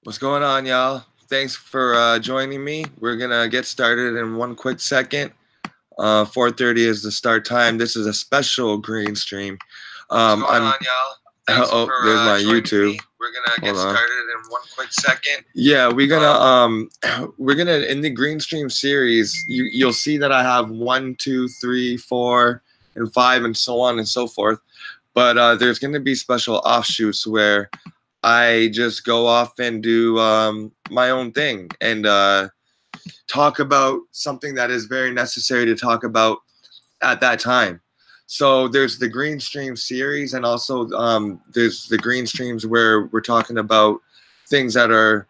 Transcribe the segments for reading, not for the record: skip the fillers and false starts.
What's going on, y'all? Thanks for joining me. We're gonna get started in one quick second. 4:30 is the start time. This is a special green stream. What's going on, y'all? Thanks oh, for there's my joining YouTube. me. We're gonna get started in one quick second. Yeah, we're gonna in the green stream series. You'll see that I have 1, 2, 3, 4, and 5, and so on and so forth. But there's gonna be special offshoots where I just go off and do my own thing and talk about something that is very necessary to talk about at that time. So there's the green stream series, and also there's the green streams where we're talking about things that are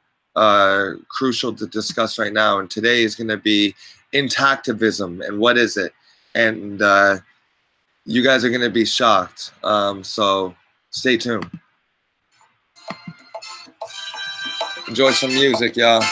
crucial to discuss right now. And today is going to be INTACT-ivism and what is it? And you guys are going to be shocked. So stay tuned. Enjoy some music, y'all.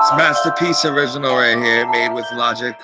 It's Masterpiece original right here, made with Logic.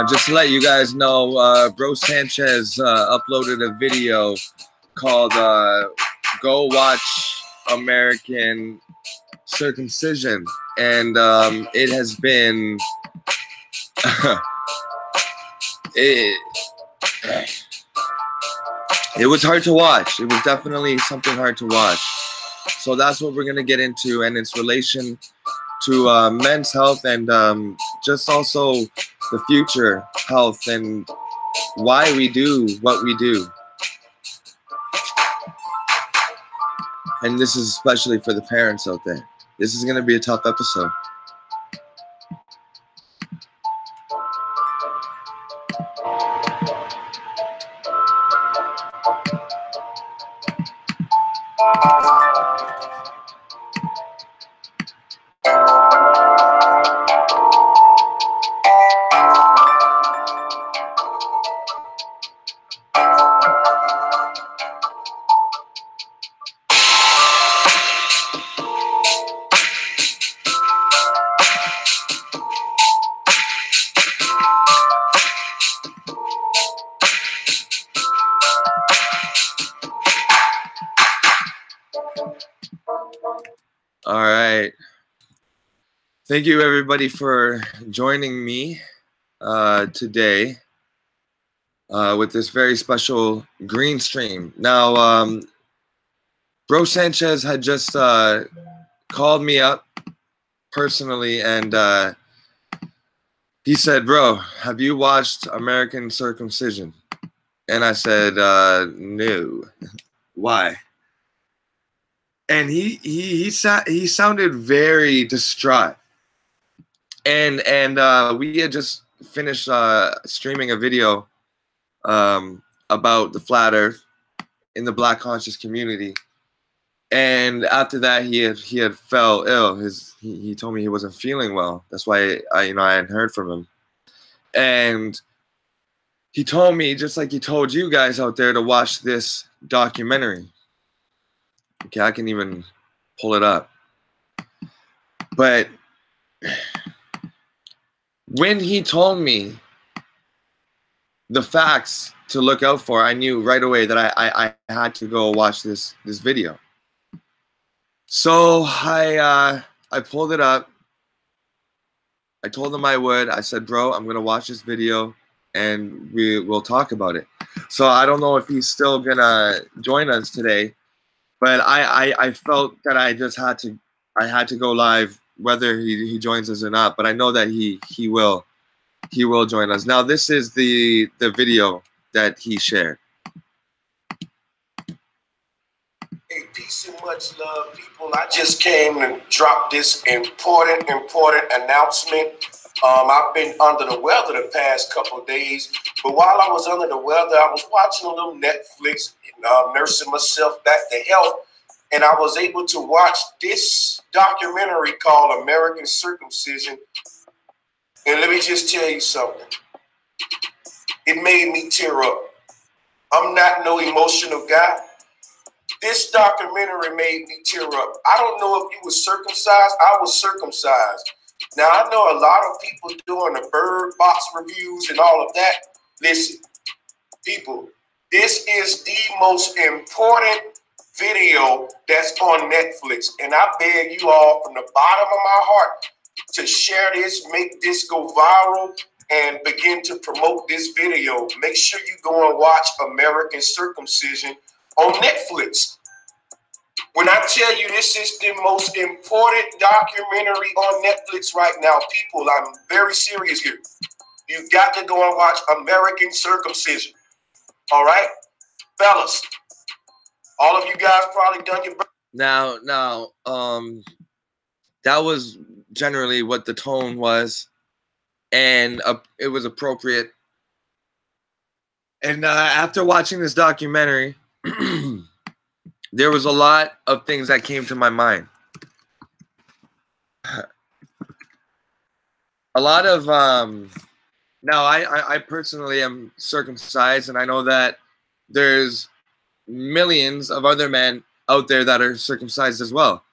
Just to let you guys know, Bro Sanchez uploaded a video called Go Watch American Circumcision, and it has been it was hard to watch. It was definitely something hard to watch. So that's what we're going to get into, and its relation to men's health and just also the future health and why we do what we do. And this is especially for the parents out there. This is going to be a tough episode. All right. Thank you, everybody, for joining me. today with this very special green stream. Now, Bro Sanchez had just called me up personally, and he said, "Bro, have you watched American Circumcision?" And I said, "No." Why? And he sounded very distraught. And we had just finished streaming a video about the flat Earth in the Black conscious community. And after that, he had fell ill. He told me he wasn't feeling well. That's why I hadn't heard from him. And he told me, just like he told you guys out there, to watch this documentary. Okay, I can even pull it up. But when he told me the facts to look out for, I knew right away that I had to go watch this video. So I pulled it up. I told him I would. I said, "Bro, I'm gonna watch this video and we'll talk about it." So I don't know if he's still gonna join us today, but I felt that I had to go live whether he joins us or not. But I know that he will join us. Now this is the video that he shared. Hey, peace and much love, people. I just came to drop this important announcement. I've been under the weather the past couple of days, but while I was under the weather, I was watching a little Netflix, nursing myself back to health, and I was able to watch this documentary called American Circumcision. And let me just tell you something. It made me tear up. I'm not no emotional guy. This documentary made me tear up. I don't know if you were circumcised. I was circumcised. Now, I know a lot of people doing the bird box reviews and all of that. Listen, people, this is the most important video that's on Netflix. And I beg you all from the bottom of my heart to share this, make this go viral, and begin to promote this video. Make sure you go and watch American Circumcision on Netflix. When I tell you this is the most important documentary on Netflix right now, people, I'm very serious here. You've got to go and watch American Circumcision. All right? Fellas, all of you guys probably done your... Now, that was generally what the tone was, and it was appropriate. And after watching this documentary, there was a lot of things that came to my mind. A lot of now I personally am circumcised, and I know that there's millions of other men out there that are circumcised as well.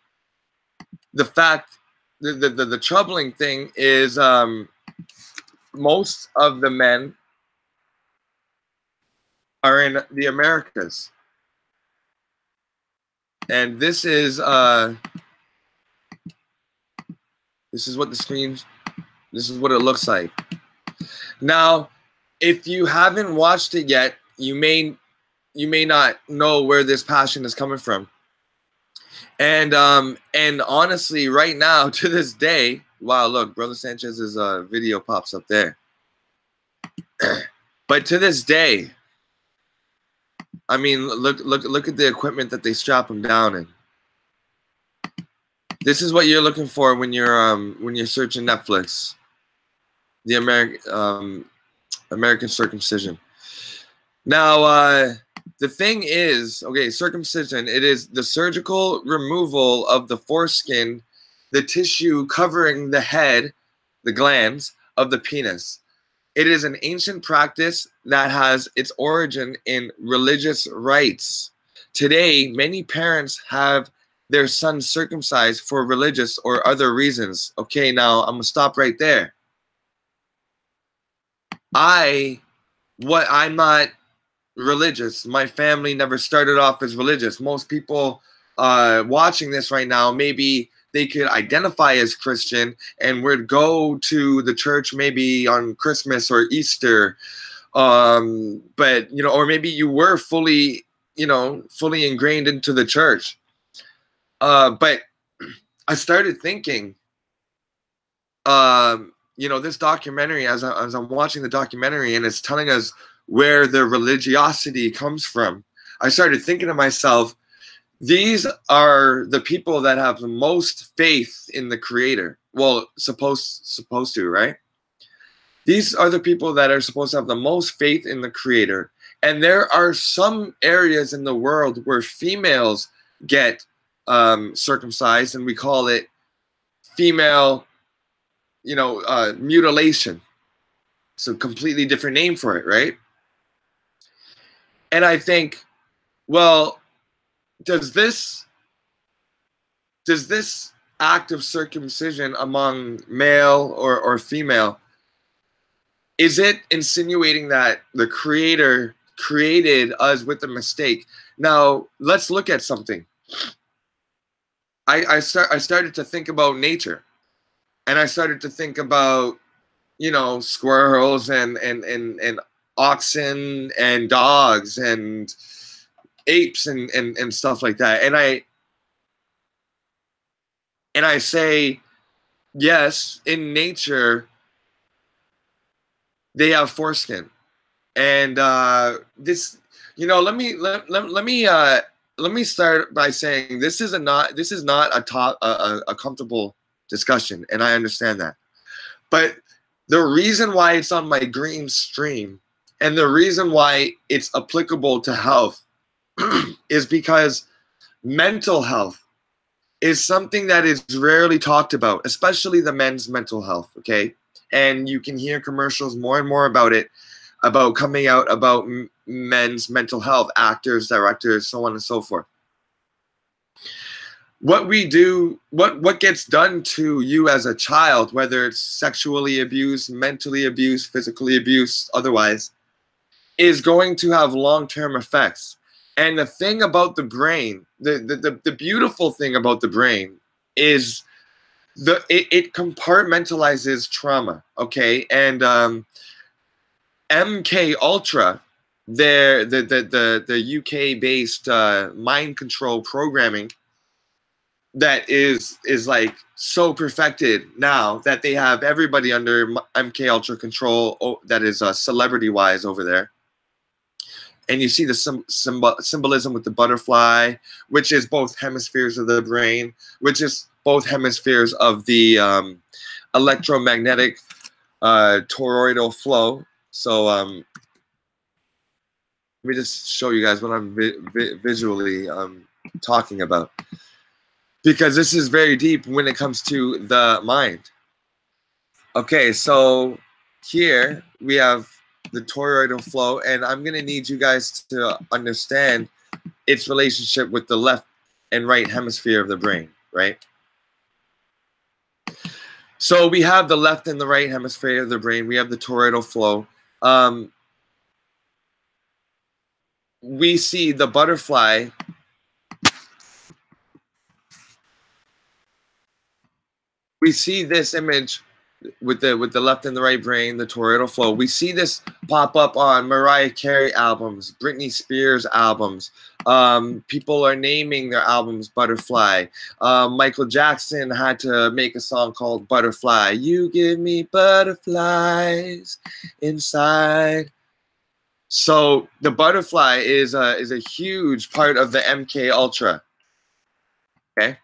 The troubling thing is most of the men are in the Americas. And this is what it looks like. Now, if you haven't watched it yet, you may not know where this passion is coming from. And honestly, right now, to this day, wow, look, Brother Sanchez's video pops up there. But to this day, I mean, look at the equipment that they strap them down in. This is what you're looking for when you're searching Netflix. The American Circumcision. Now, the thing is, okay, circumcision, it is the surgical removal of the foreskin, the tissue covering the head, the glands of the penis. It is an ancient practice that has its origin in religious rites. Today, many parents have their sons circumcised for religious or other reasons. Okay, now I'm gonna stop right there. I'm not religious. My family never started off as religious. Most people watching this right now maybe they could identify as Christian and would go to the church maybe on Christmas or Easter, but you know, or maybe you were fully, you know, fully ingrained into the church. But I started thinking, you know, this documentary, as I'm watching the documentary, and it's telling us where the religiosity comes from. I started thinking to myself, these are the people that have the most faith in the Creator. Well, supposed to, right? These are the people that are supposed to have the most faith in the Creator. And there are some areas in the world where females get circumcised, and we call it female, you know, mutilation. It's a completely different name for it, right? And I think, well, does this act of circumcision among male or female, is it insinuating that the Creator created us with a mistake? Now, let's look at something. I started to think about nature, and I started to think about, you know, squirrels and oxen and dogs and apes and stuff like that. And I say, yes, in nature, they have foreskin. And this, you know, let me start by saying this is not a comfortable discussion, and I understand that. But the reason why it's on my green stream and the reason why it's applicable to health is because mental health is something that is rarely talked about, especially the men's mental health, okay? And you can hear commercials more and more about it, about coming out about men's mental health, actors, directors, so on and so forth. What we do, what gets done to you as a child, whether it's sexually abused, mentally abused, physically abused, otherwise, is going to have long-term effects. And the thing about the brain, the beautiful thing about the brain is it compartmentalizes trauma, okay? And MK Ultra, the UK-based mind control programming that is like so perfected now that they have everybody under MK Ultra control, that is celebrity-wise over there. And you see the symbolism with the butterfly, which is both hemispheres of the brain, which is both hemispheres of the electromagnetic toroidal flow. So let me just show you guys what I'm visually talking about, because this is very deep when it comes to the mind. Okay, so here we have the toroidal flow, and I'm going to need you guys to understand its relationship with the left and right hemisphere of the brain, right? So we have the left and the right hemisphere of the brain. We have the toroidal flow. We see the butterfly. We see this image with the left and the right brain, the toroidal flow. We see this pop up on Mariah Carey albums, Britney Spears albums. People are naming their albums Butterfly. Michael Jackson had to make a song called Butterfly. You give me butterflies inside. So the butterfly is a huge part of the MK Ultra. Okay.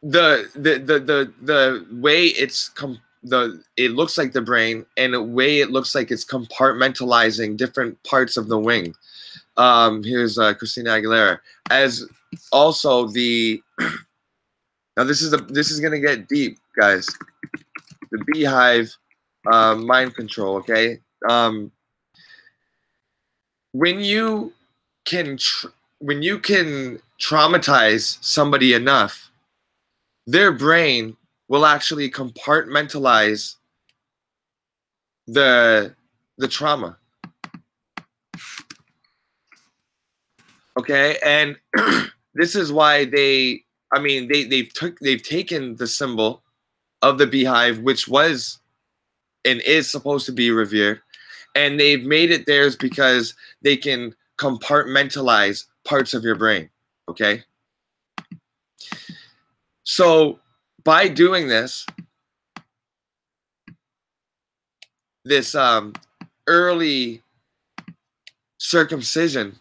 The way it looks like the brain, and the way it looks like it's compartmentalizing different parts of the wing. Here's Christina Aguilera. As also the now this is gonna get deep, guys. The beehive mind control. Okay. When you can traumatize somebody enough, their brain will actually compartmentalize the trauma. Okay, and this is why they I mean, they've taken the symbol of the beehive, which was and is supposed to be revered, and they've made it theirs because they can compartmentalize parts of your brain. Okay. So by doing this early circumcision,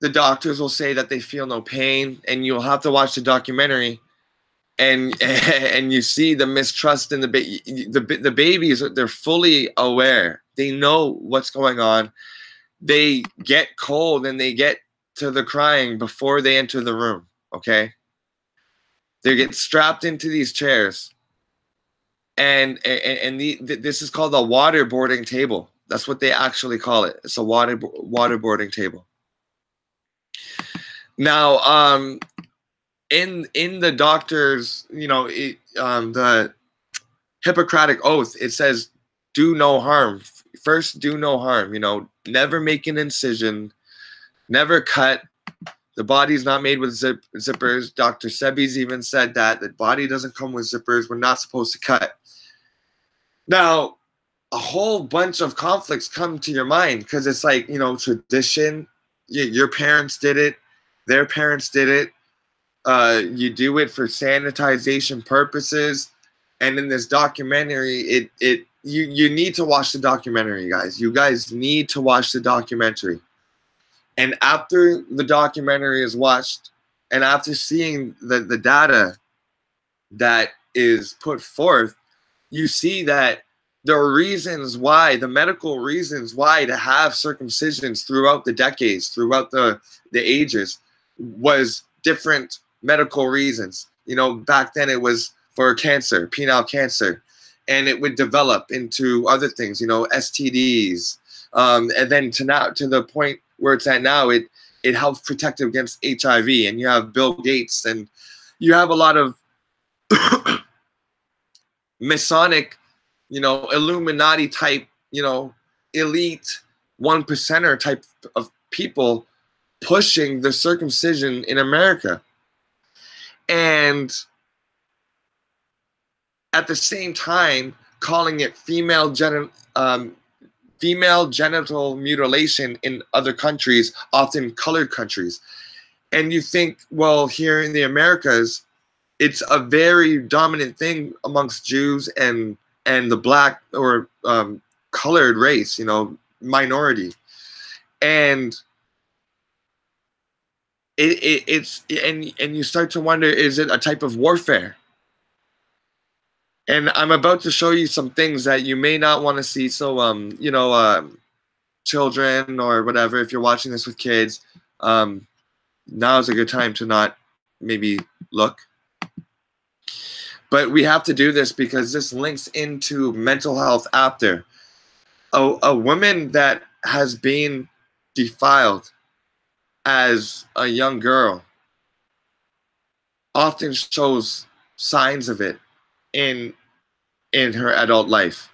the doctors will say that they feel no pain, and you'll have to watch the documentary, and you see the mistrust in the babies. They're fully aware. They know what's going on. They get cold and they get to the crying before they enter the room. Okay, they get strapped into these chairs, and this is called a waterboarding table. That's what they actually call it. It's a waterboarding table. Now, in the doctor's, the Hippocratic oath, it says, "Do no harm." First, do no harm. Never make an incision, never cut. The body's not made with zippers. Dr. Sebi's even said that the body doesn't come with zippers. We're not supposed to cut. Now, a whole bunch of conflicts come to your mind because it's like, tradition. Your parents did it. Their parents did it. You do it for sanitization purposes. And in this documentary, you need to watch the documentary, guys. You guys need to watch the documentary. And after the documentary is watched, and after seeing the data that is put forth, you see that there are reasons why, the medical reasons why to have circumcisions throughout the decades, throughout the ages, was different medical reasons. Back then it was for cancer, penile cancer, and it would develop into other things, STDs, and then to the point where it's at now, it helps protect against HIV, and you have Bill Gates, and you have a lot of Masonic, Illuminati type, elite 1%er type of people pushing the circumcision in America. And at the same time, calling it female genital mutilation in other countries, often colored countries. And you think, well, here in the Americas, it's a very dominant thing amongst Jews and the black or colored race, minority. And it's you start to wonder, is it a type of warfare? And I'm about to show you some things that you may not want to see. So, children or whatever, if you're watching this with kids, now is a good time to not maybe look. But we have to do this because this links into mental health after. A woman that has been defiled as a young girl often shows signs of it in her adult life.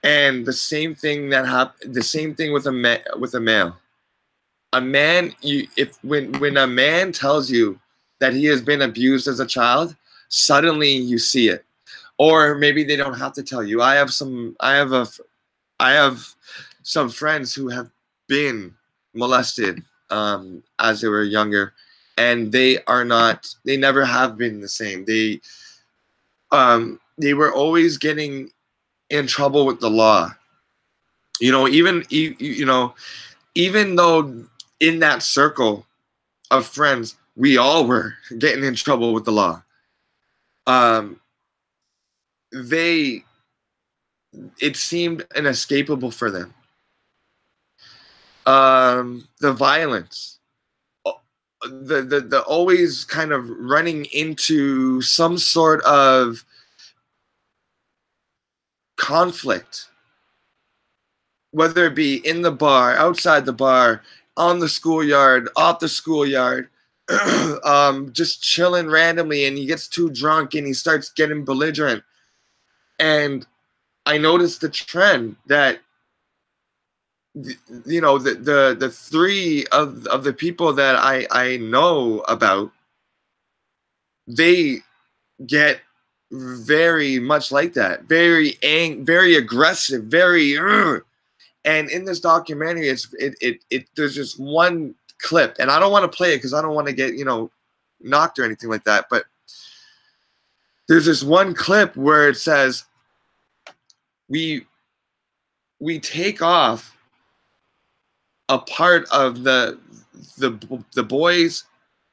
And the same thing with a male. A man, when a man tells you that he has been abused as a child, suddenly you see it. Or maybe they don't have to tell you. I have some friends who have been molested as they were younger, and they never have been the same. They were always getting in trouble with the law. Even though in that circle of friends, we all were getting in trouble with the law. It seemed inescapable for them. The violence, the always kind of running into some sort of conflict, whether it be in the bar, outside the bar, on the schoolyard, off the schoolyard, just chilling randomly, and he gets too drunk and he starts getting belligerent. And I noticed the trend that you know, the three of the people that I know about, they get very much like that, very aggressive, very and in this documentary, there's just one clip, and I don't want to play it because I don't want to get, you know, knocked or anything like that, but there's this one clip where it says we take off a part of the boy's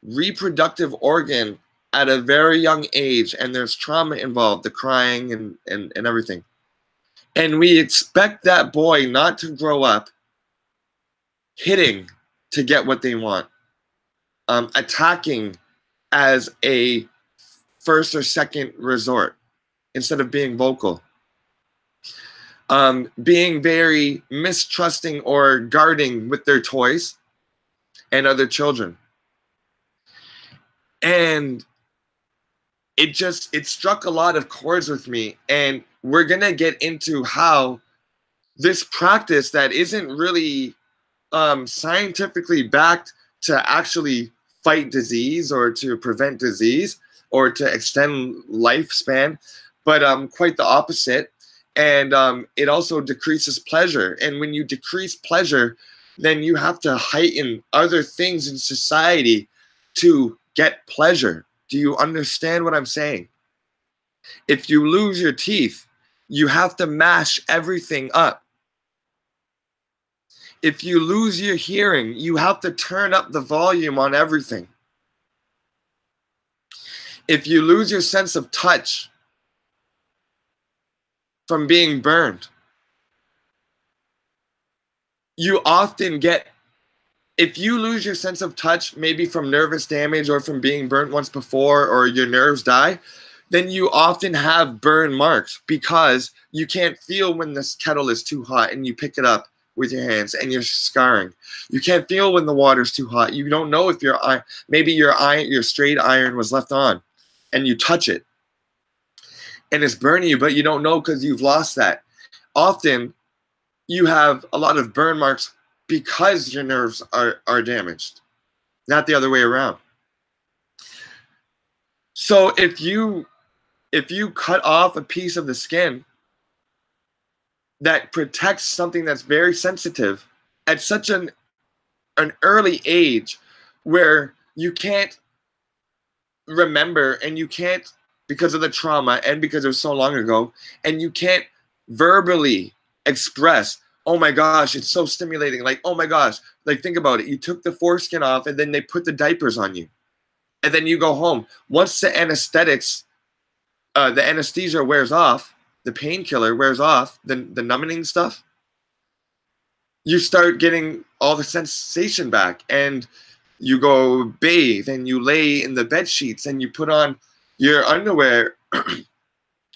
reproductive organ at a very young age, and there's trauma involved, the crying and everything. And we expect that boy not to grow up hitting to get what they want, attacking as a first or second resort instead of being vocal, being very mistrusting or guarding with their toys and other children. And it struck a lot of chords with me, and we're gonna get into how this practice that isn't really scientifically backed to actually fight disease or to prevent disease or to extend lifespan, but quite the opposite. And it also decreases pleasure. And when you decrease pleasure, then you have to heighten other things in society to get pleasure. Do you understand what I'm saying? If you lose your teeth, you have to mash everything up. If you lose your hearing, you have to turn up the volume on everything. If you lose your sense of touch from being burned, you often get, if you lose your sense of touch, maybe from nervous damage or from being burnt once before, or your nerves die, then you often have burn marks because you can't feel when this kettle is too hot and you pick it up with your hands and you're scarring. You can't feel when the water's too hot. You don't know if maybe your straight iron was left on and you touch it and it's burning you, but you don't know because you've lost that. Often you have a lot of burn marks because your nerves are damaged, not the other way around. So if you cut off a piece of the skin that protects something that's very sensitive at such an early age, where you can't remember and you can't, because of the trauma and because it was so long ago, and you can't verbally express, oh my gosh, it's so stimulating, like, oh my gosh, like, think about it, you took the foreskin off and then they put the diapers on you and then you go home. Once the anesthetics, the anesthesia wears off, the painkiller wears off, the numbing stuff, you start getting all the sensation back, and you go bathe and you lay in the bed sheets and you put on your underwear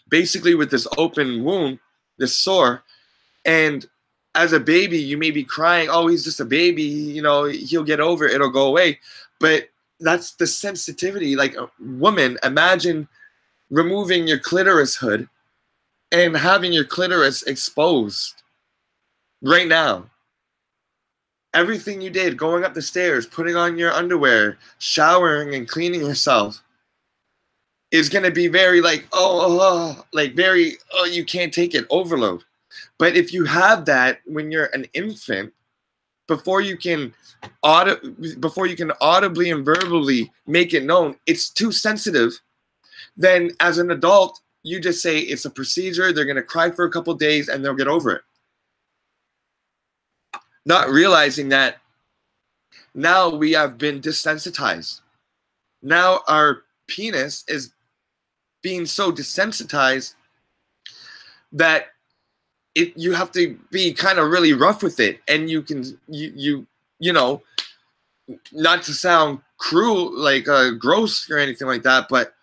basically with this open wound, this sore. And as a baby, you may be crying, oh, he's just a baby, you know, he'll get over it, it'll go away. But that's the sensitivity. Like a woman, imagine removing your clitoris hood and having your clitoris exposed right now. Everything you did, going up the stairs, putting on your underwear, showering and cleaning yourself, is going to be very like, like very, you can't take it, overload. But if you have that when you're an infant, before you can audibly and verbally make it known, it's too sensitive. Then as an adult, you just say it's a procedure, they're going to cry for a couple of days and they'll get over it. Not realizing that now we have been desensitized. Now our penis is being so desensitized that you have to be kind of really rough with it, and you can you know, not to sound cruel, like gross or anything like that, but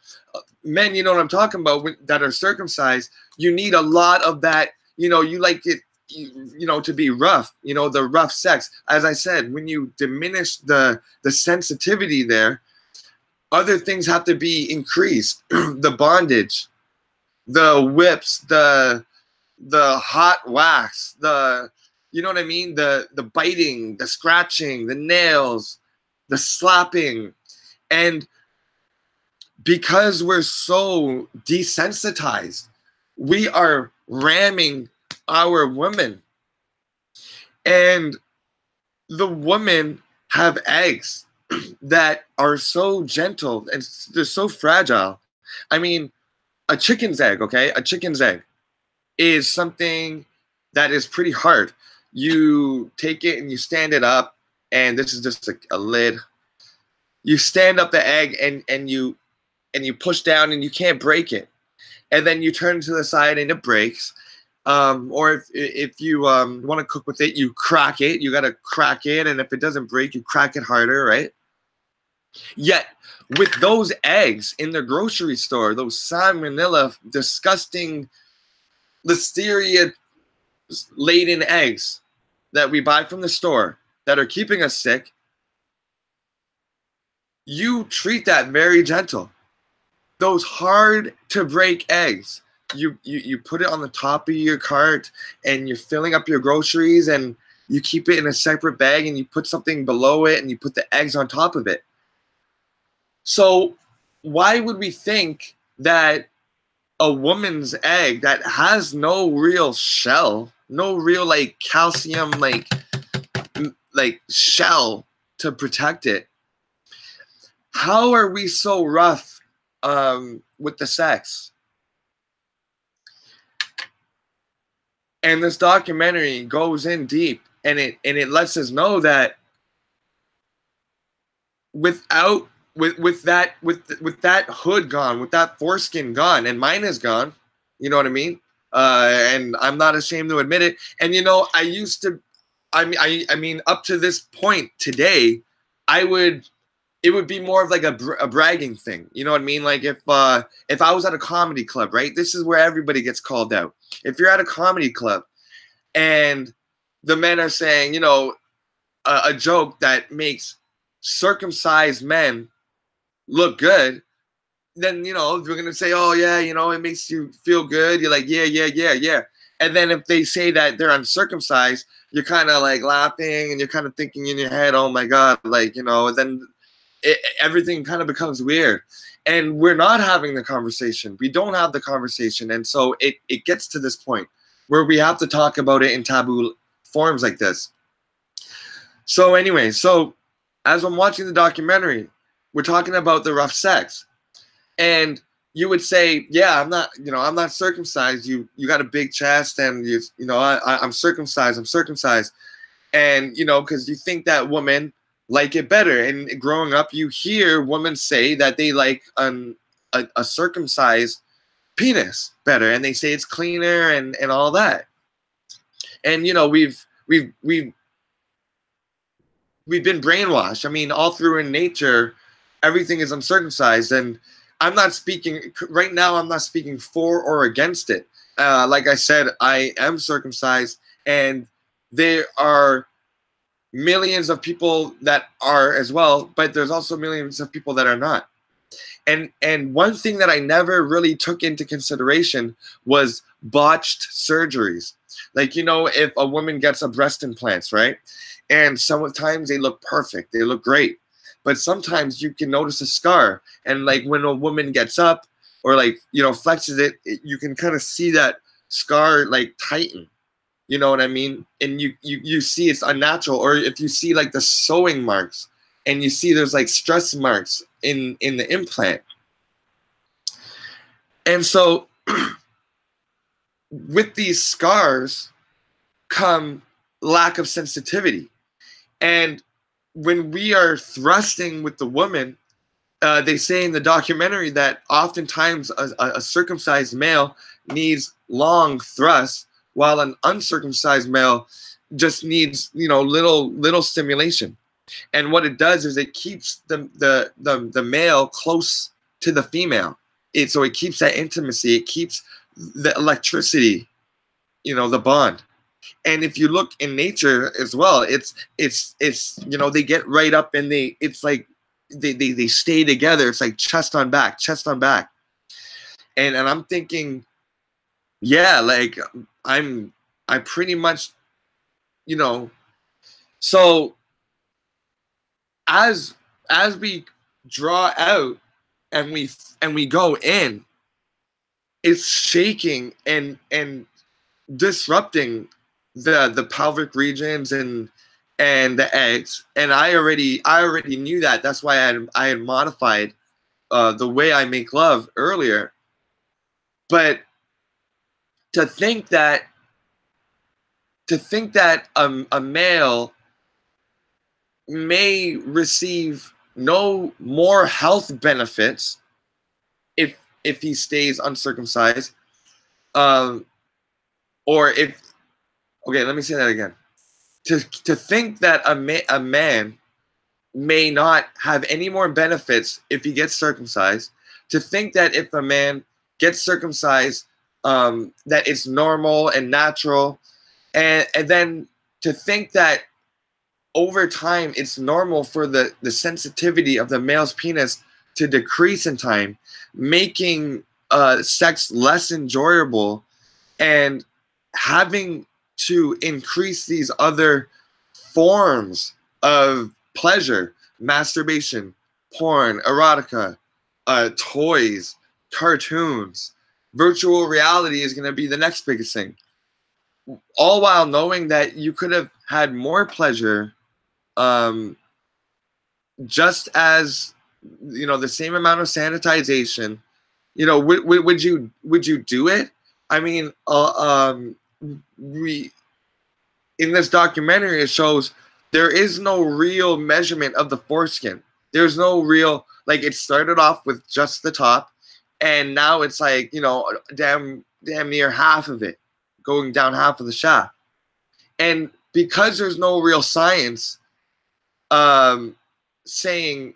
men, you know what I'm talking about, that are circumcised, you need a lot of that, you know, you like it, you know, to be rough, you know, the rough sex. As I said, when you diminish the sensitivity there, other things have to be increased. The bondage, the whips, the hot wax, You know what I mean? The biting, the scratching, the nails, the slapping. And because we're so desensitized, we are ramming our women. And the women have eggs that are so gentle and they're so fragile. I mean, a chicken's egg, okay? A chicken's egg is something that is pretty hard. You take it and you stand it up, and this is just a lid. You stand up the egg and you push down and you can't break it. And then you turn to the side and it breaks. Or if you want to cook with it, you crack it. You got to crack it. And if it doesn't break, you crack it harder, right? Yet, with those eggs in the grocery store, those salmonella, disgusting, listeria-laden eggs that we buy from the store that are keeping us sick, you treat that very gentle. Those hard-to-break eggs, you put it on the top of your cart and you're filling up your groceries and you keep it in a separate bag and you put something below it and you put the eggs on top of it. So why would we think that a woman's egg that has no real shell, no real like calcium like shell to protect it, how are we so rough with the sex? And this documentary goes in deep, and it lets us know that with that hood gone, with that foreskin gone, and mine is gone, you know what I mean? And I'm not ashamed to admit it. And you know, I mean, up to this point today, it would be more of like a bragging thing. You know what I mean? Like if I was at a comedy club, right? This is where everybody gets called out. If you're at a comedy club and the men are saying, you know, a joke that makes circumcised men look good, then, you know, we're going to say, oh, yeah, you know, it makes you feel good. You're like, yeah. And then if they say that they're uncircumcised, you're kind of like laughing and you're kind of thinking in your head, oh, my God, like, you know, and then everything kind of becomes weird. And we're not having the conversation. We don't have the conversation. And so it gets to this point where we have to talk about it in taboo forms like this. So anyway, so as I'm watching the documentary, we're talking about the rough sex. And you would say, yeah, I'm not circumcised. You got a big chest and I'm circumcised. And, you know, because you think that women like it better. And growing up, you hear women say that they like a circumcised penis better. And they say it's cleaner and all that. And, you know, we've been brainwashed. I mean, all through in nature, everything is uncircumcised. And I'm not speaking right now. I'm not speaking for or against it. Like I said, I am circumcised, and there are millions of people that are as well, but there's also millions of people that are not. And one thing that I never really took into consideration was botched surgeries. Like, you know, if a woman gets a breast implants, right? And sometimes they look perfect, they look great. But sometimes you can notice a scar. And like when a woman gets up or like, you know, flexes it, you can kind of see that scar like tighten. You know what I mean? And you see it's unnatural. Or if you see like the sewing marks and you see there's like stress marks in the implant. And so with these scars come lack of sensitivity. And when we are thrusting with the woman, they say in the documentary that oftentimes a circumcised male needs long thrusts, while an uncircumcised male just needs, you know, little stimulation. And what it does is it keeps the male close to the female. So it keeps that intimacy. It keeps the electricity, you know, the bond. And if you look in nature as well, it's you know, they get right up and it's like they stay together. It's like chest on back. And I'm thinking, yeah, like I pretty much you know, so as we draw out and we go in, it's shaking and disrupting the pelvic regions and the eggs. And I already knew that. That's why I had modified the way I make love earlier. But to think that a male may receive no more health benefits if he stays uncircumcised, or if, okay, let me say that again. To think that a man may not have any more benefits if he gets circumcised, to think that if a man gets circumcised, that it's normal and natural, and then to think that over time it's normal for the sensitivity of the male's penis to decrease in time, making sex less enjoyable and having to increase these other forms of pleasure, masturbation, porn, erotica, toys, cartoons, virtual reality is going to be the next biggest thing. All while knowing that you could have had more pleasure, just as, you know, the same amount of sanitization. You know, would you do it? I mean, we, in this documentary, it shows there is no real measurement of the foreskin. There's no real, like, it started off with just the top, and now it's like, you know, damn near half of it, going down half of the shaft. And because there's no real science saying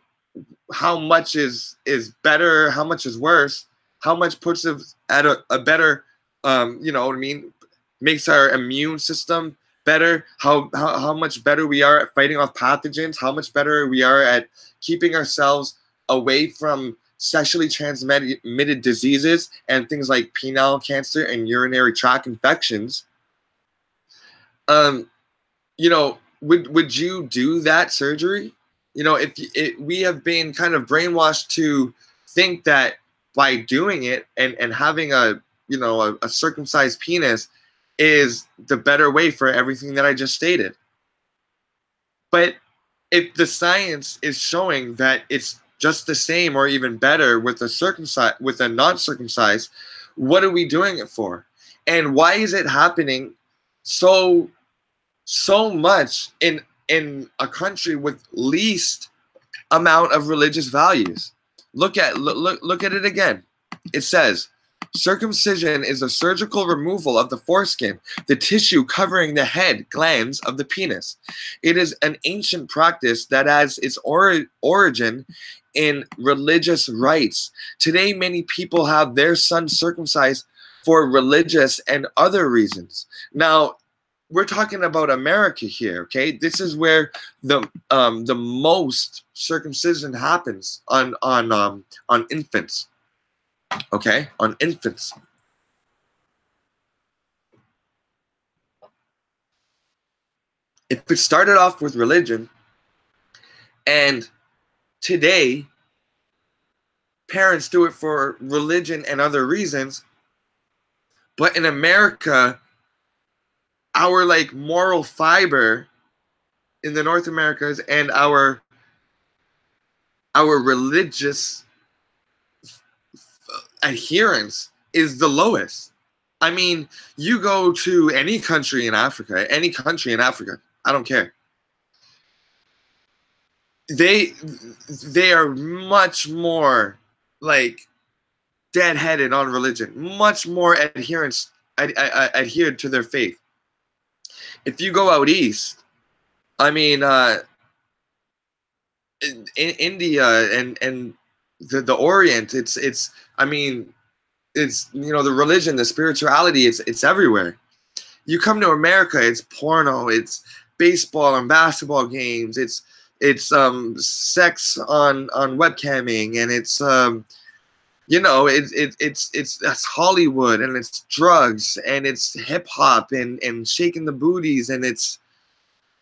how much is better, how much is worse, how much puts us at a better, you know what I mean, makes our immune system better, how much better we are at fighting off pathogens, how much better we are at keeping ourselves away from sexually transmitted diseases and things like penile cancer and urinary tract infections. You know, would you do that surgery? You know, if we have been kind of brainwashed to think that by doing it and having a, you know, a circumcised penis is the better way for everything that I just stated. But if the science is showing that it's just the same or even better with a non-circumcised, what are we doing it for? And why is it happening so much in a country with least amount of religious values? Look at it again. It says, circumcision is a surgical removal of the foreskin, the tissue covering the head glands of the penis. It is an ancient practice that has its origin in religious rites. Today, many people have their sons circumcised for religious and other reasons. Now, we're talking about America here, okay? This is where the most circumcision happens on infants, okay? On infants. If it started off with religion, and today parents do it for religion and other reasons, but in America, our like moral fiber in the North Americas and our religious adherence is the lowest. I mean, you go to any country in Africa, I don't care. They are much more like deadheaded on religion, much more adhered to their faith. If you go out east, I mean, in India and the Orient, it's I mean, it's, you know, the religion, the spirituality, it's everywhere. You come to America, it's porno, it's baseball and basketball games, it's sex on webcamming, and it's you know, it's Hollywood, and it's drugs, and it's hip hop and shaking the booties, and it's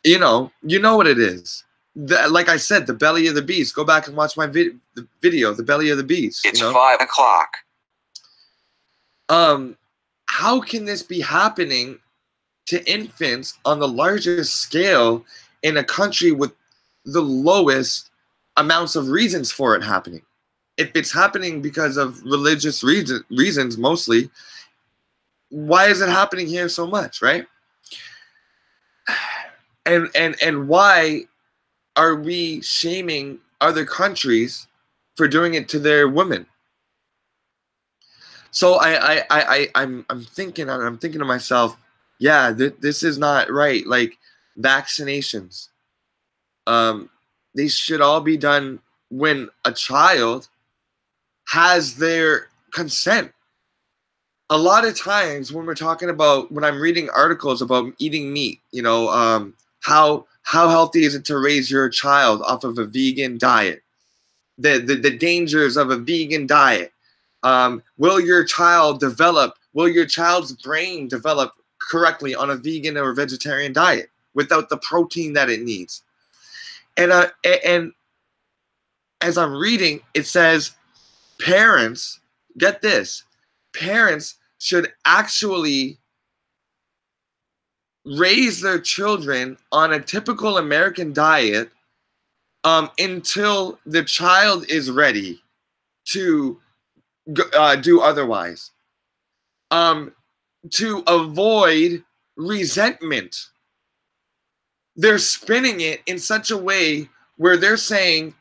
You know what it is. Like I said, the belly of the beast. Go back and watch my video, the belly of the beast. It's 5 o'clock. How can this be happening to infants on the largest scale in a country with the lowest amounts of reasons for it happening? If it's happening because of religious reasons mostly, why is it happening here so much, right? And why are we shaming other countries for doing it to their women? So I'm thinking to myself, yeah, this is not right. Like vaccinations, they should all be done when a child has their consent. A lot of times when when I'm reading articles about eating meat, how healthy is it to raise your child off of a vegan diet? The dangers of a vegan diet. Will your child's brain develop correctly on a vegan or vegetarian diet without the protein that it needs? And as I'm reading, it says parents, get this, parents should actually raise their children on a typical American diet until the child is ready to do otherwise, to avoid resentment. They're spinning it in such a way where they're saying,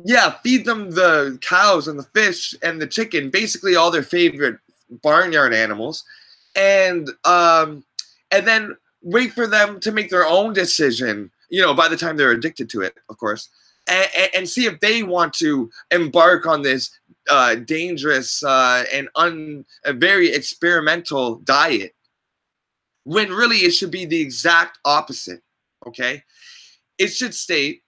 yeah, feed them the cows and the fish and the chicken, basically all their favorite barnyard animals, and then wait for them to make their own decision, by the time they're addicted to it, of course, and see if they want to embark on this dangerous and very experimental diet, when really it should be the exact opposite, okay? It should state,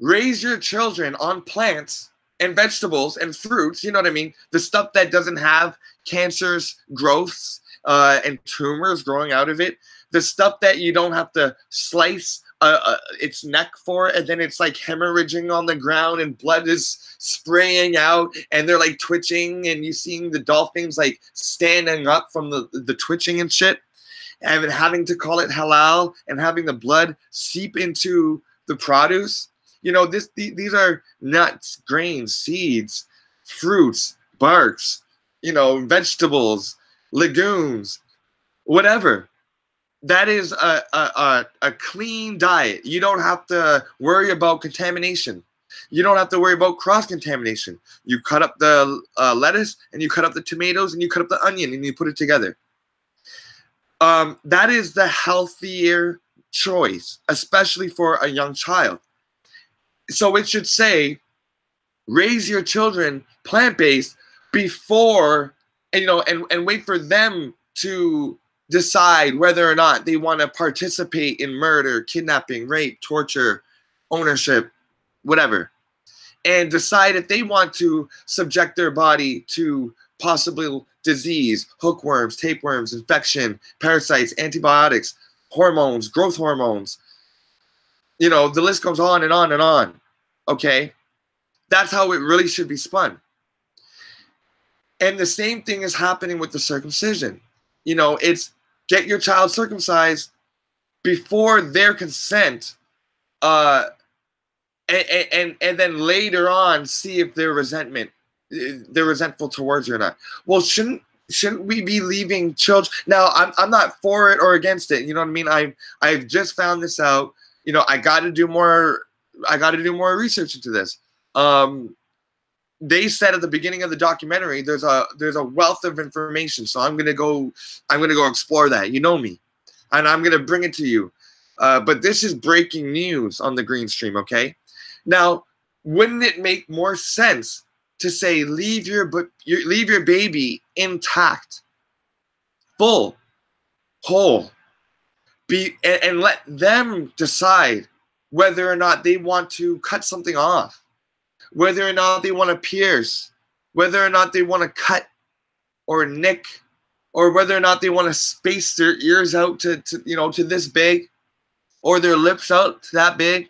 raise your children on plants and vegetables and fruits, you know what I mean? The stuff that doesn't have cancerous growths and tumors growing out of it. The stuff that you don't have to slice its neck for, and then it's like hemorrhaging on the ground and blood is spraying out and they're like twitching and you seeing the dolphins like standing up from the twitching and shit, and then having to call it halal and having the blood seep into the produce. These are nuts, grains, seeds, fruits, barks, vegetables, legumes, whatever. That is a clean diet. You don't have to worry about contamination. You don't have to worry about cross-contamination. You cut up the lettuce, and you cut up the tomatoes, and you cut up the onion, and you put it together. That is the healthier choice, especially for a young child. So it should say, raise your children plant-based before, and wait for them to decide whether or not they want to participate in murder, kidnapping, rape, torture, ownership, whatever. And decide if they want to subject their body to possible disease, hookworms, tapeworms, infection, parasites, antibiotics, hormones, growth hormones. The list goes on and on and on. Okay? That's how it really should be spun. And the same thing is happening with the circumcision. It's get your child circumcised before their consent, and then later on see if they're resentful towards you or not. Well, shouldn't we be leaving children? Now, I'm not for it or against it. You know what I mean? I've just found this out. I got to do more research into this. They said at the beginning of the documentary, there's a wealth of information. So I'm gonna go explore that. You know me, and I'm gonna bring it to you. But this is breaking news on the Green Stream. Okay, now wouldn't it make more sense to say leave your baby intact, full, whole, and let them decide whether or not they want to cut something off, whether or not they want to pierce, whether or not they want to cut or nick, or whether or not they want to space their ears out to this big. or their lips out that big.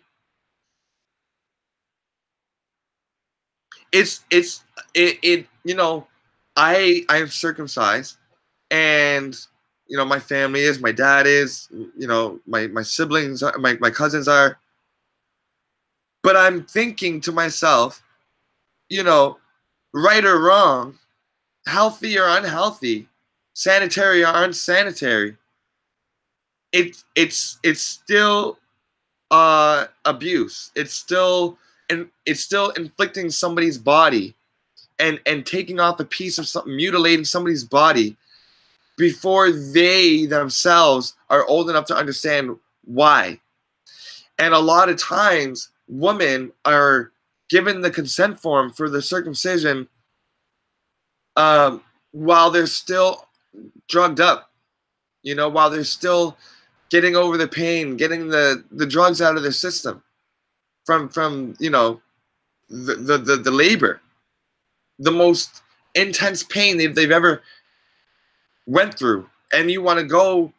It you know, I'm circumcised, and you know, my family is, my dad is, you know, my siblings are, my cousins are. But I'm thinking to myself, you know, right or wrong, healthy or unhealthy, sanitary or unsanitary, it's still abuse. It's still inflicting somebody's body and taking off a piece of something, mutilating somebody's body before they themselves are old enough to understand why. And a lot of times, women are given the consent form for the circumcision while they're still drugged up, you know, while they're still getting over the pain, getting the drugs out of their system from you know, the labor, the most intense pain they've ever went through. And you want to go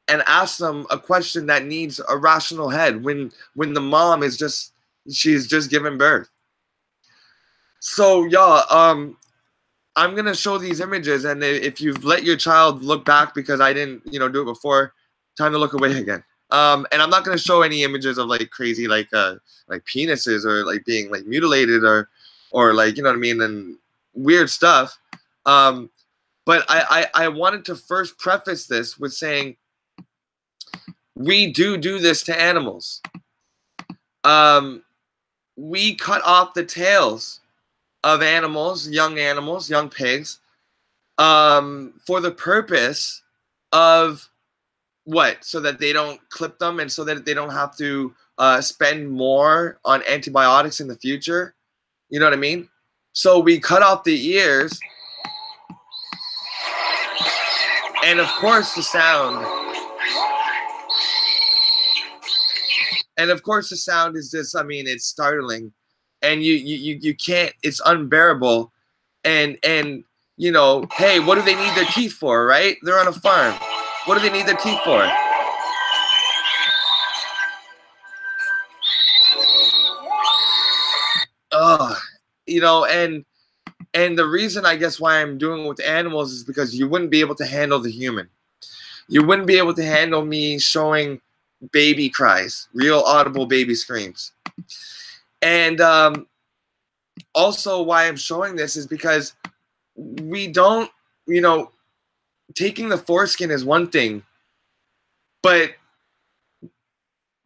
and ask them a question that needs a rational head when the mom is just, she's just given birth. So y'all, I'm gonna show these images, and if you've let your child look back because I didn't, you know, do it before, time to look away again. And I'm not gonna show any images of like crazy like penises or like being like mutilated or like, you know what I mean, and weird stuff. But I wanted to first preface this with saying we do this to animals. We cut off the tails of animals, young pigs, for the purpose of what? So that they don't clip them, and so that they don't have to spend more on antibiotics in the future. You know what I mean? So we cut off the ears, and of course the sound. And of course the sound is just, I mean, it's startling, and you can't, it's unbearable. And you know, hey, what do they need their teeth for, right? They're on a farm. What do they need their teeth for? You know, and the reason I guess why I'm doing it with animals is because you wouldn't be able to handle the human. You wouldn't be able to handle me showing baby cries, real audible baby screams. And also why I'm showing this is because we don't, you know, taking the foreskin is one thing, but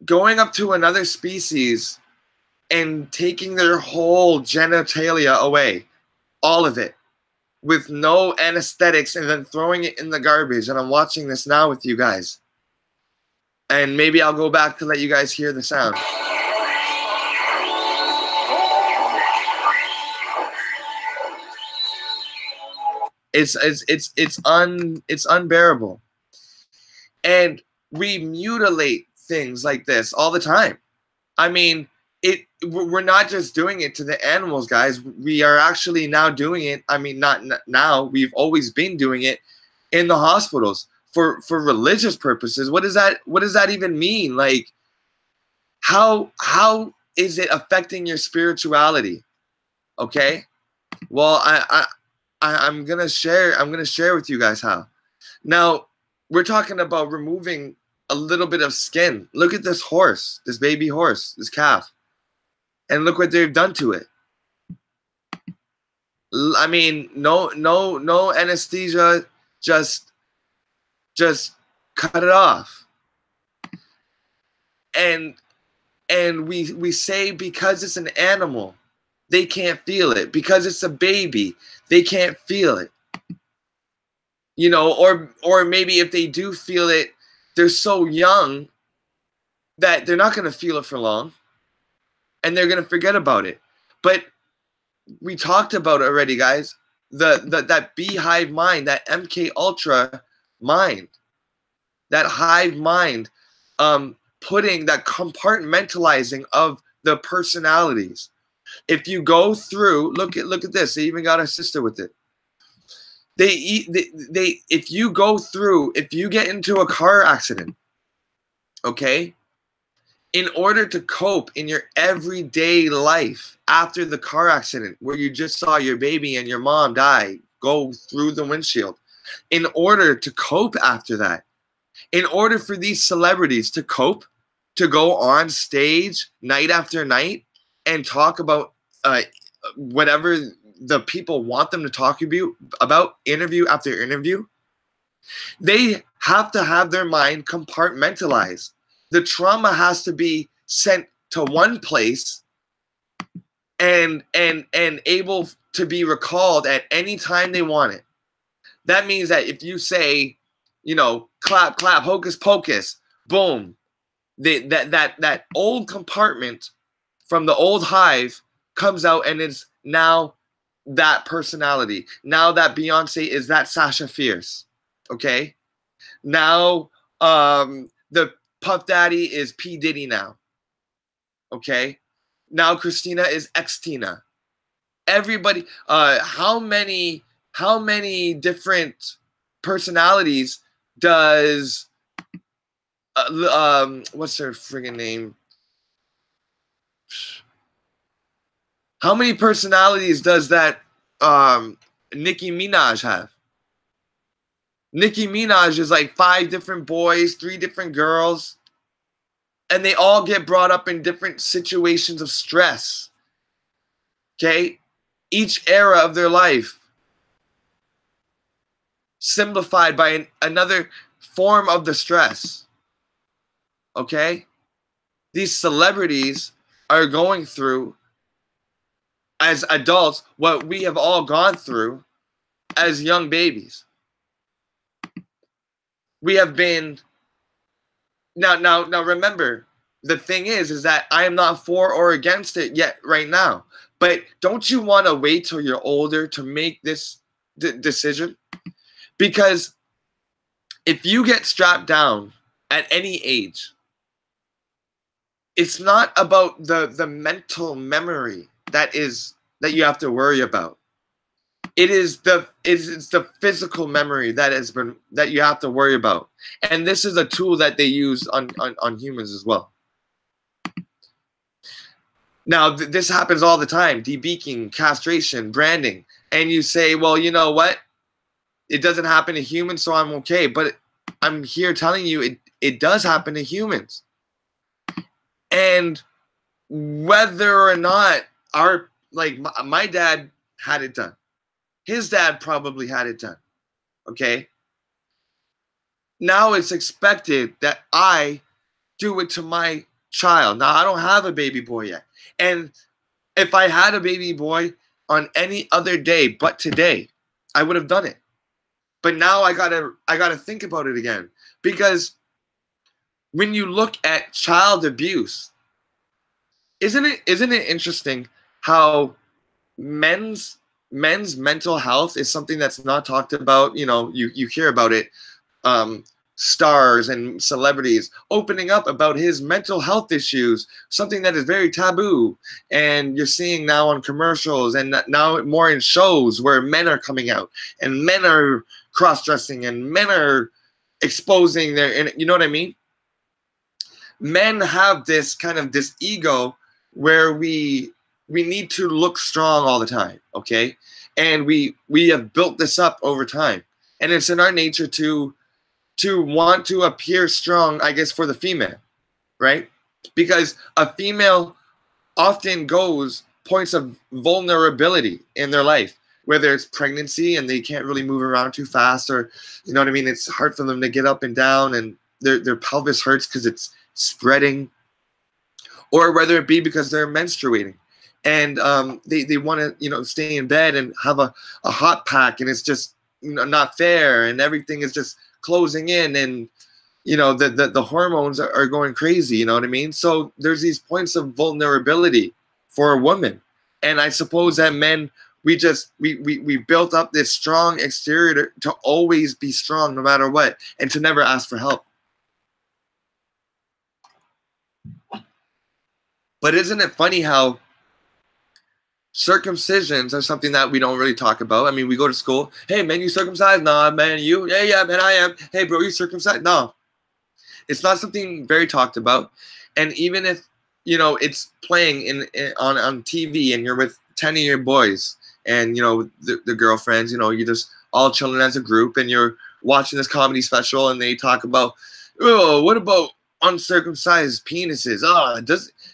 going up to another species and taking their whole genitalia away, all of it, with no anesthetics, and then throwing it in the garbage. And I'm watching this now with you guys. And maybe I'll go back to let you guys hear the sound. It's unbearable. And we mutilate things like this all the time. I mean, we're not just doing it to the animals, guys. We are actually now doing it. I mean, not now. We've always been doing it in the hospitals for religious purposes. What does that even mean? Like, how is it affecting your spirituality? Okay. Well, I'm gonna share with you guys how. Now, we're talking about removing a little bit of skin. Look at this horse, this baby horse, this calf. And look what they've done to it. I mean, no anesthesia, just cut it off. And we say because it's an animal, they can't feel it. Because it's a baby, they can't feel it. You know, or maybe if they do feel it, they're so young that they're not going to feel it for long, and they're going to forget about it. But we talked about it already, guys. That beehive mind, that MK Ultra mind, that hive mind, putting that compartmentalizing of the personalities. If you go through, look at this. They even got a sister with it. If you go through, if you get into a car accident, okay, In order to cope in your everyday life after the car accident where you just saw your baby and your mom die, go through the windshield, in order to cope after that, in order for these celebrities to cope, to go on stage night after night and talk about whatever the people want them to talk about, interview after interview, they have to have their mind compartmentalized. The trauma has to be sent to one place and able to be recalled at any time they want it. That means that if you say, you know, clap, clap, hocus pocus, boom, that old compartment from the old hive comes out and is now that personality. Now that Beyonce is that Sasha Fierce. Okay? Now the Puff Daddy is P. Diddy now. Okay? Now Christina is X-Tina. Everybody, how many different personalities does what's her friggin' name? How many personalities does that Nicki Minaj have? Nicki Minaj is like 5 different boys, 3 different girls, and they all get brought up in different situations of stress. Okay? Each era of their life simplified by another form of the stress. Okay? These celebrities are going through, as adults, what we have all gone through as young babies. We have been, now remember, the thing is that I am not for or against it yet right now. But don't you want to wait till you're older to make this decision? Because if you get strapped down at any age, it's not about the mental memory that you have to worry about. It's the physical memory that you have to worry about. And this is a tool that they use on humans as well. Now, this happens all the time: debeaking, castration, branding. And you say, well, you know what? It doesn't happen to humans, so I'm okay. But I'm here telling you it does happen to humans. And whether or not my dad had it done, his dad probably had it done. Okay? Now it's expected that I do it to my child. Now, I don't have a baby boy yet. And if I had a baby boy on any other day but today, I would have done it. But now I gotta think about it again. Because when you look at child abuse, isn't it interesting how men's mental health is something that's not talked about? You know, you hear about it. Stars and celebrities opening up about his mental health issues, something that is very taboo. And you're seeing now on commercials and now more in shows where men are coming out and men are cross-dressing and men are exposing their, you know what I mean? Men have this ego where we need to look strong all the time, okay? And we have built this up over time. And it's in our nature to want to appear strong, I guess, for the female, right? Because a female often goes points of vulnerability in their life, whether it's pregnancy and they can't really move around too fast, or, you know what I mean, it's hard for them to get up and down and their pelvis hurts because it's spreading, or whether it be because they're menstruating and they want to, you know, stay in bed and have a hot pack, and it's just, you know, not fair, and everything is just closing in, and, you know, the hormones are going crazy, you know what I mean? So there's these points of vulnerability for a woman. And I suppose that men, we built up this strong exterior to always be strong no matter what, and to never ask for help. But isn't it funny how circumcisions are something that we don't really talk about? I mean, we go to school. Hey, man, you circumcised? Nah, man, you? Yeah, man, I am. Hey, bro, you circumcised? No. It's not something very talked about. And even if, you know, it's playing on TV and you're with 10 of your boys and, you know, the girlfriends, you know, you just all chilling as a group and you're watching this comedy special and they talk about, oh, what about uncircumcised penises? Oh,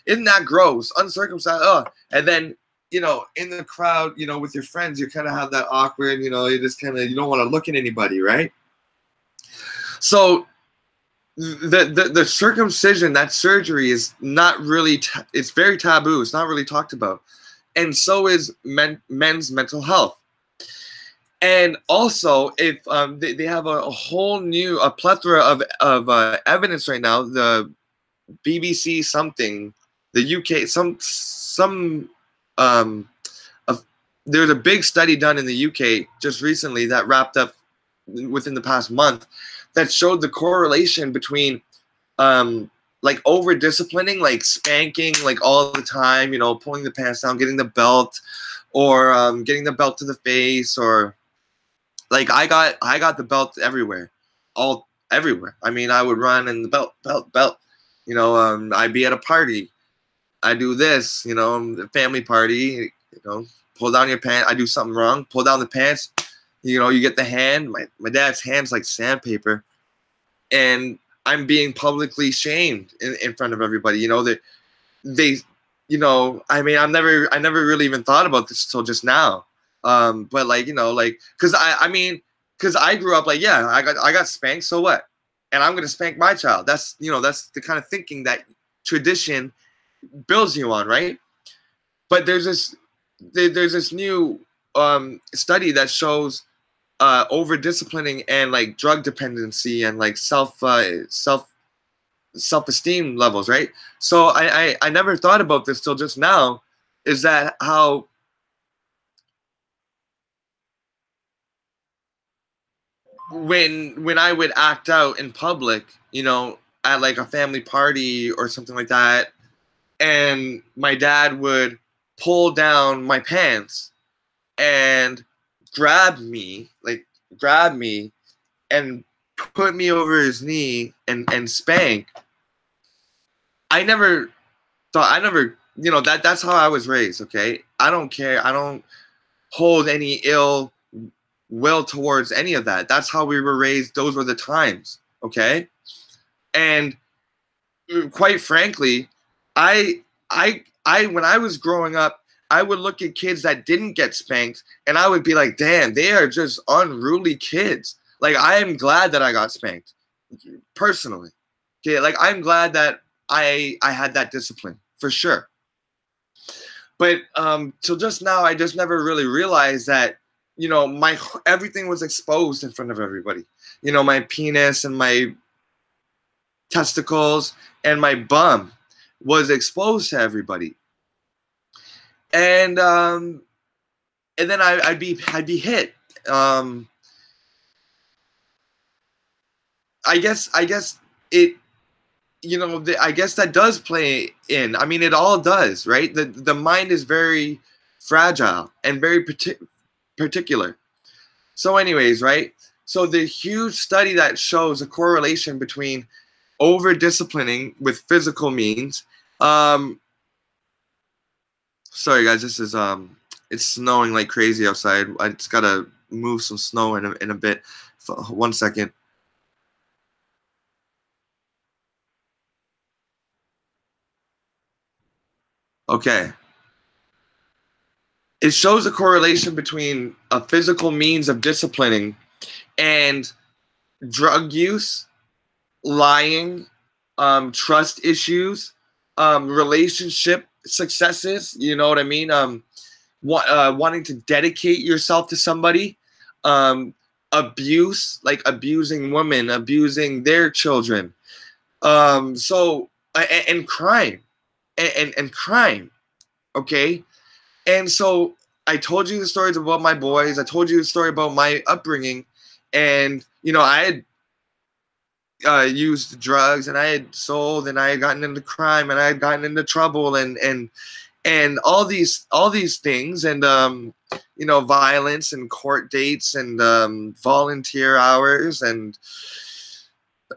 isn't that gross? Uncircumcised. Oh, and then, you know, in the crowd, you know, with your friends, you kind of have that awkward, you know, you just kind of, you don't want to look at anybody, right? So the circumcision, that surgery is not really, it's very taboo. It's not really talked about. And so is men's mental health. And also, if they have a whole new, a plethora of evidence right now, the BBC something, the UK, there's a big study done in the UK just recently that wrapped up within the past month that showed the correlation between like over disciplining, like spanking like all the time, you know, pulling the pants down, getting the belt, or getting the belt to the face, or like I got the belt everywhere, everywhere. I mean, I would run and the belt. You know, I'd be at a party, I do this, you know, family party, you know, pull down your pants. I do something wrong, pull down the pants. You know, you get the hand. My dad's hand's like sandpaper, and I'm being publicly shamed in front of everybody. You know that they, you know, I mean, I never really even thought about this till just now. But like, you know, like, cause I grew up like, yeah, I got spanked, so what? And I'm gonna spank my child. That's, you know, that's the kind of thinking that tradition builds you on, right? But there's this new study that shows over disciplining and like drug dependency and like self-esteem levels, right? So I never thought about this till just now, is that how when I would act out in public, you know, at like a family party or something like that, and my dad would pull down my pants and grab me and put me over his knee and spank. I never, you know, that's how I was raised, okay? I don't care. I don't hold any ill will towards any of that. That's how we were raised. Those were the times, okay? And quite frankly, I when I was growing up, I would look at kids that didn't get spanked and I would be like, damn, they are just unruly kids. Like, I am glad that I got spanked, personally. Okay, like, I'm glad that I had that discipline, for sure. But till just now, I just never really realized that, you know, everything was exposed in front of everybody. You know, my penis and my testicles and my bum was exposed to everybody. And then I'd be hit. I guess it, you know, I guess that does play in. I mean, it all does, right? The mind is very fragile and very particular. So anyways, right? So the huge study that shows a correlation between over disciplining with physical means. Sorry guys, this is it's snowing like crazy outside. I just gotta move some snow in a bit. 1 second. Okay. It shows a correlation between a physical means of disciplining and drug use, lying, trust issues, relationship successes. You know what I mean? Wanting to dedicate yourself to somebody, abuse, like abusing women, abusing their children, so and crime, and crime. Okay. And so I told you the stories about my boys. I told you the story about my upbringing. And, you know, I had used drugs and I had sold and I had gotten into crime and I had gotten into trouble and all these things. And, you know, violence and court dates and volunteer hours and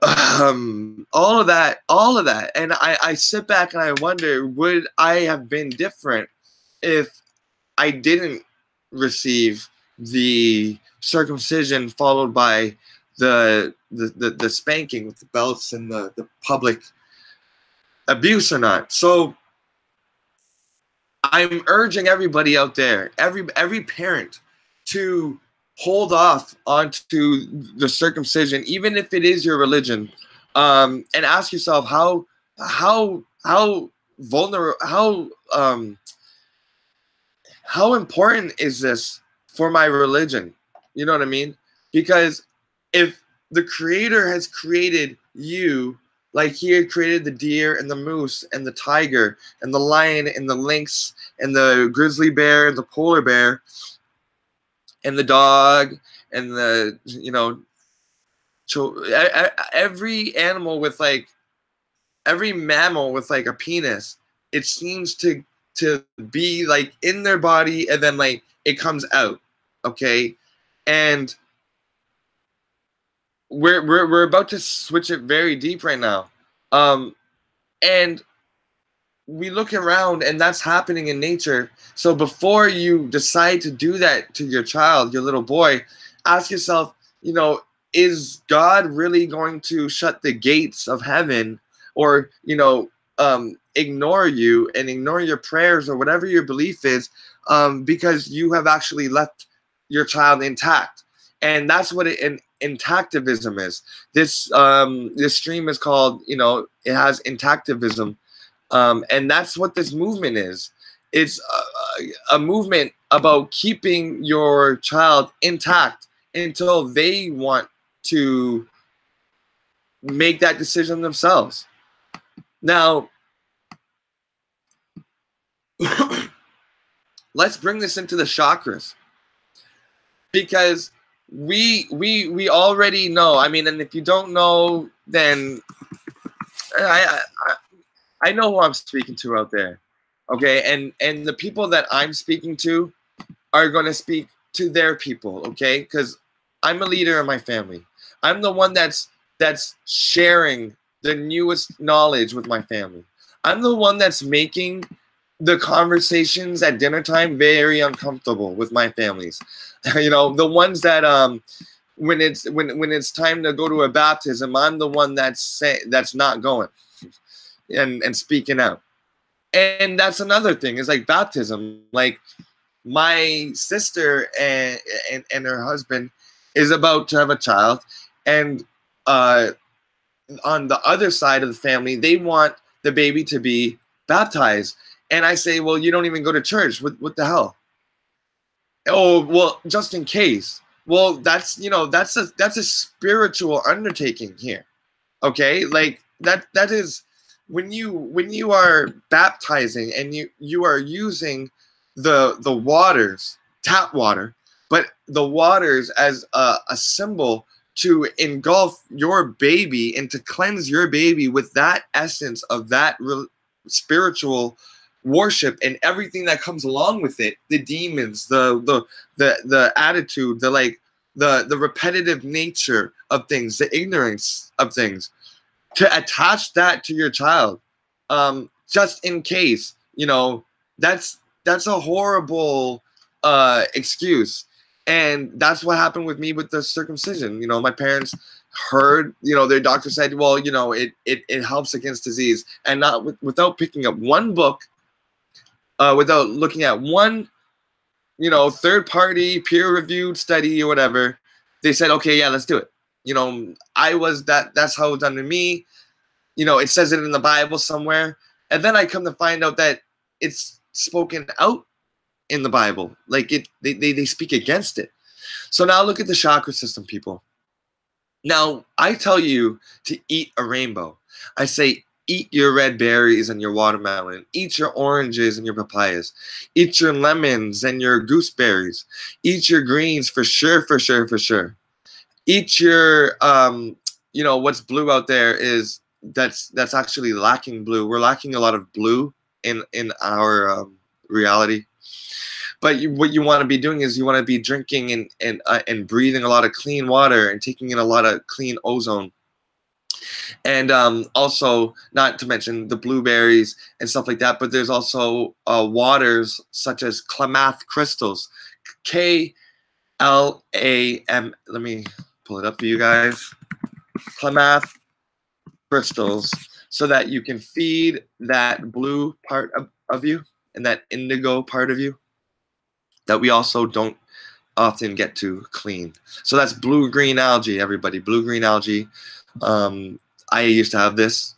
all of that. And I sit back and I wonder, would I have been different if I didn't receive the circumcision followed by the spanking with the belts and the public abuse or not? So I'm urging everybody out there, every parent, to hold off onto the circumcision, even if it is your religion, and ask yourself how vulnerable, how important is this for my religion? You know what I mean? Because if the Creator has created you like He had created the deer and the moose and the tiger and the lion and the lynx and the grizzly bear and the polar bear and the dog and the, every animal with like, every mammal with like a penis, it seems to be like in their body and then like it comes out, okay? And we're about to switch it very deep right now, and we look around and that's happening in nature. So before you decide to do that to your child, your little boy, ask yourself, is God really going to shut the gates of heaven, or ignore you and ignore your prayers or whatever your belief is, because you have actually left your child intact? And that's what INTACT-ivism is. This stream is called, it has INTACT-ivism, and that's what this movement is. It's a movement about keeping your child intact until they want to make that decision themselves. Now, let's bring this into the chakras, because we already know. I mean, and if you don't know, then I know who I'm speaking to out there, okay? And the people that I'm speaking to are going to speak to their people, okay? Because I'm a leader in my family. I'm the one that's sharing the newest knowledge with my family. I'm the one that's making the conversations at dinner time very uncomfortable with my families. The ones that when it's time to go to a baptism, I'm the one that's not going and speaking out. And that's another thing, is like baptism. Like, my sister and her husband is about to have a child, and on the other side of the family, they want the baby to be baptized. And I say, well, you don't even go to church. What the hell? Oh, well, just in case. Well, that's a spiritual undertaking here. Okay? Like that is when you are baptizing and you are using the waters, tap water, but the waters as a symbol to engulf your baby and to cleanse your baby with that essence of that spiritual worship and everything that comes along with it, the demons, the attitude, the repetitive nature of things, the ignorance of things, to attach that to your child, just in case, that's a horrible excuse. And that's what happened with me with the circumcision. My parents heard, their doctor said, well, it helps against disease, and not without picking up one book, without looking at one, third-party peer-reviewed study or whatever. They said, okay, yeah, let's do it. That's how it was done to me. It says it in the Bible somewhere. And then I come to find out that it's spoken out in the Bible. Like they speak against it. So now look at the chakra system, people. Now, I tell you to eat a rainbow. I say, eat your red berries and your watermelon. Eat your oranges and your papayas. Eat your lemons and your gooseberries. Eat your greens for sure, for sure, for sure. Eat your, what's blue out there is that's actually lacking blue. We're lacking a lot of blue in our reality. But what you want to be doing is you want to be drinking and breathing a lot of clean water and taking in a lot of clean ozone. And also, not to mention the blueberries and stuff like that, but there's also waters such as Klamath crystals, K-L-A-M. Let me pull it up for you guys. Klamath crystals, so that you can feed that blue part of you and that indigo part of you that we also don't often get to clean. So that's blue-green algae, everybody. Blue-green algae. I used to have this.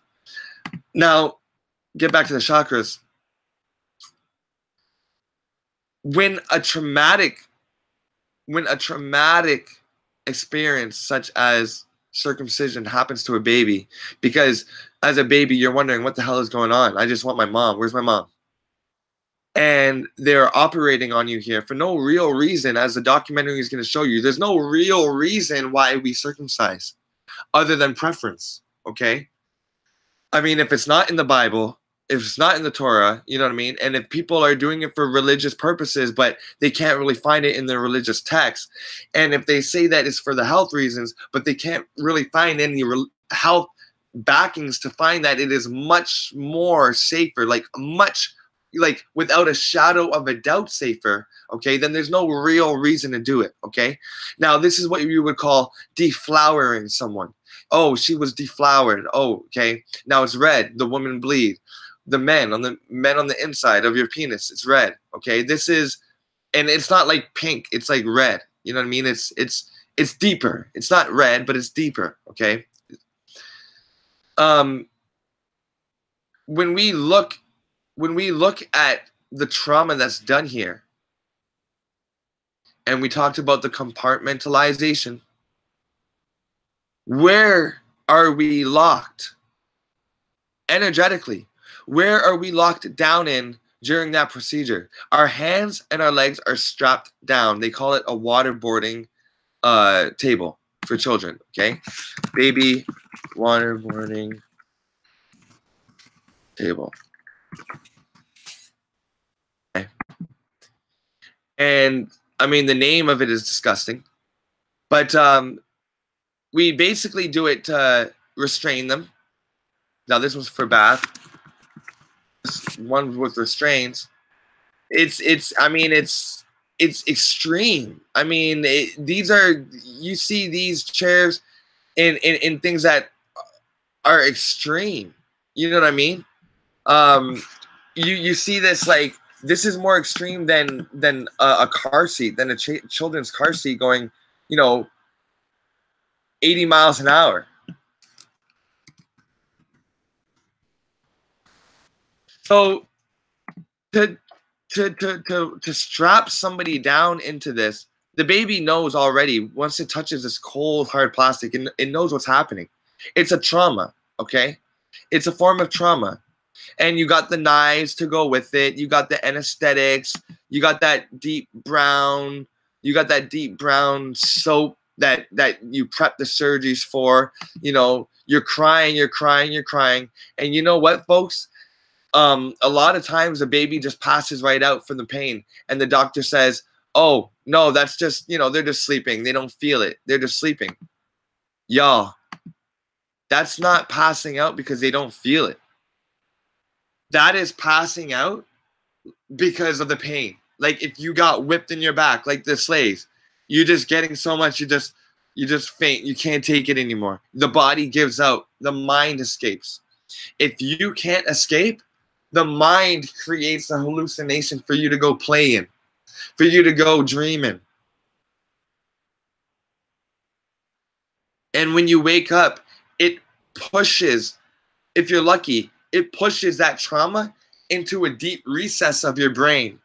Now, get back to the chakras. When a traumatic experience such as circumcision happens to a baby, because as a baby you're wondering what the hell is going on. I just want my mom. Where's my mom? And they're operating on you here for no real reason, as the documentary is going to show you. There's no real reason why we circumcise other than preference, okay? I mean, if it's not in the Bible, if it's not in the Torah, you know what I mean? And if people are doing it for religious purposes, but they can't really find it in their religious text, and if they say that it's for the health reasons, but they can't really find any health backings to find that it is much more safer, like without a shadow of a doubt safer, okay, then there's no real reason to do it, okay? Now, this is what you would call deflowering someone. Oh, she was deflowered. Oh, okay. Now it's red. The woman bleed. The men on the inside of your penis, it's red. Okay. This is, and it's not like pink. It's like red. You know what I mean? It's deeper. It's not red, but it's deeper. Okay. When we look at the trauma that's done here, and we talked about the compartmentalization, where are we locked energetically? Where are we locked down in during that procedure? Our hands and our legs are strapped down. They call it a waterboarding table for children, okay? Baby waterboarding table. Okay. And, I mean, the name of it is disgusting. But we basically do it to restrain them. Now, this one's for bath. This one with restraints. It's extreme. I mean, you see these chairs in things that are extreme. You know what I mean? You see this, like, this is more extreme than a car seat, than a children's car seat going, 80 miles an hour. So to strap somebody down into this, the baby knows already, once it touches this cold, hard plastic, and it knows what's happening. It's a trauma, okay? It's a form of trauma. And you got the knives to go with it. You got the anesthetics. You got that deep brown soap that you prep the surgeries for. You're crying. And you know what, folks? A lot of times a baby just passes right out from the pain, and the doctor says, oh, no, that's just, they're just sleeping. They don't feel it. They're just sleeping. Y'all, that's not passing out because they don't feel it. That is passing out because of the pain. Like if you got whipped in your back, like the slaves, you're just getting so much, you just faint. You can't take it anymore. The body gives out. The mind escapes. If you can't escape, the mind creates a hallucination for you to go play in, for you to go dream in. And when you wake up, it pushes, if you're lucky, it pushes that trauma into a deep recess of your brain.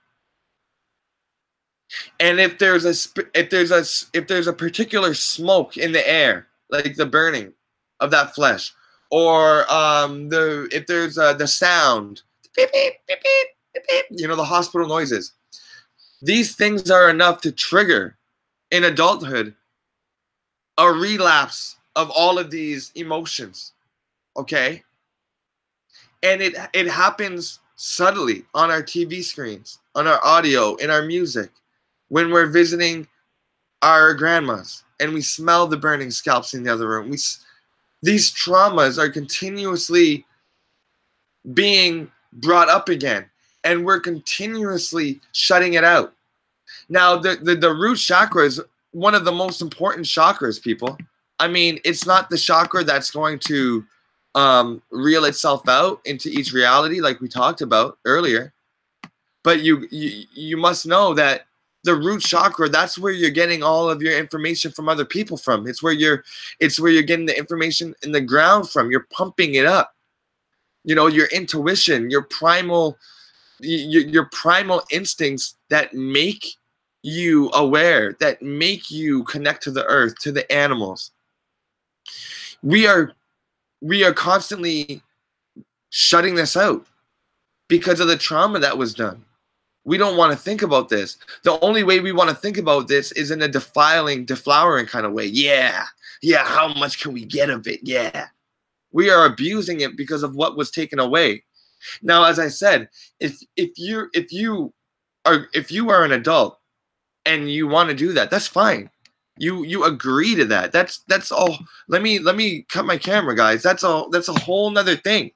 And if there's a particular smoke in the air, like the burning of that flesh, or if there's the sound, beep, beep, beep, beep, beep, beep, the hospital noises, these things are enough to trigger in adulthood a relapse of all of these emotions. Okay? And it happens subtly on our TV screens, on our audio, in our music, when we're visiting our grandmas and we smell the burning scalps in the other room. These traumas are continuously being brought up again, and we're continuously shutting it out. Now, the root chakra is one of the most important chakras, people. I mean, it's not the chakra that's going to reel itself out into each reality like we talked about earlier. But you must know that the root chakra, that's where you're getting all of your information from other people from. It's where you're getting the information in the ground from. You're pumping it up. You know, your intuition, your primal instincts that make you aware, that make you connect to the earth, to the animals. We are constantly shutting this out because of the trauma that was done. We don't want to think about this. The only way we want to think about this is in a deflowering kind of way. Yeah, how much can we get of it? Yeah. We are abusing it because of what was taken away. Now, as I said, if you are an adult and you want to do that, that's fine. You agree to that. That's all. Let me cut my camera, guys. That's a whole nother thing.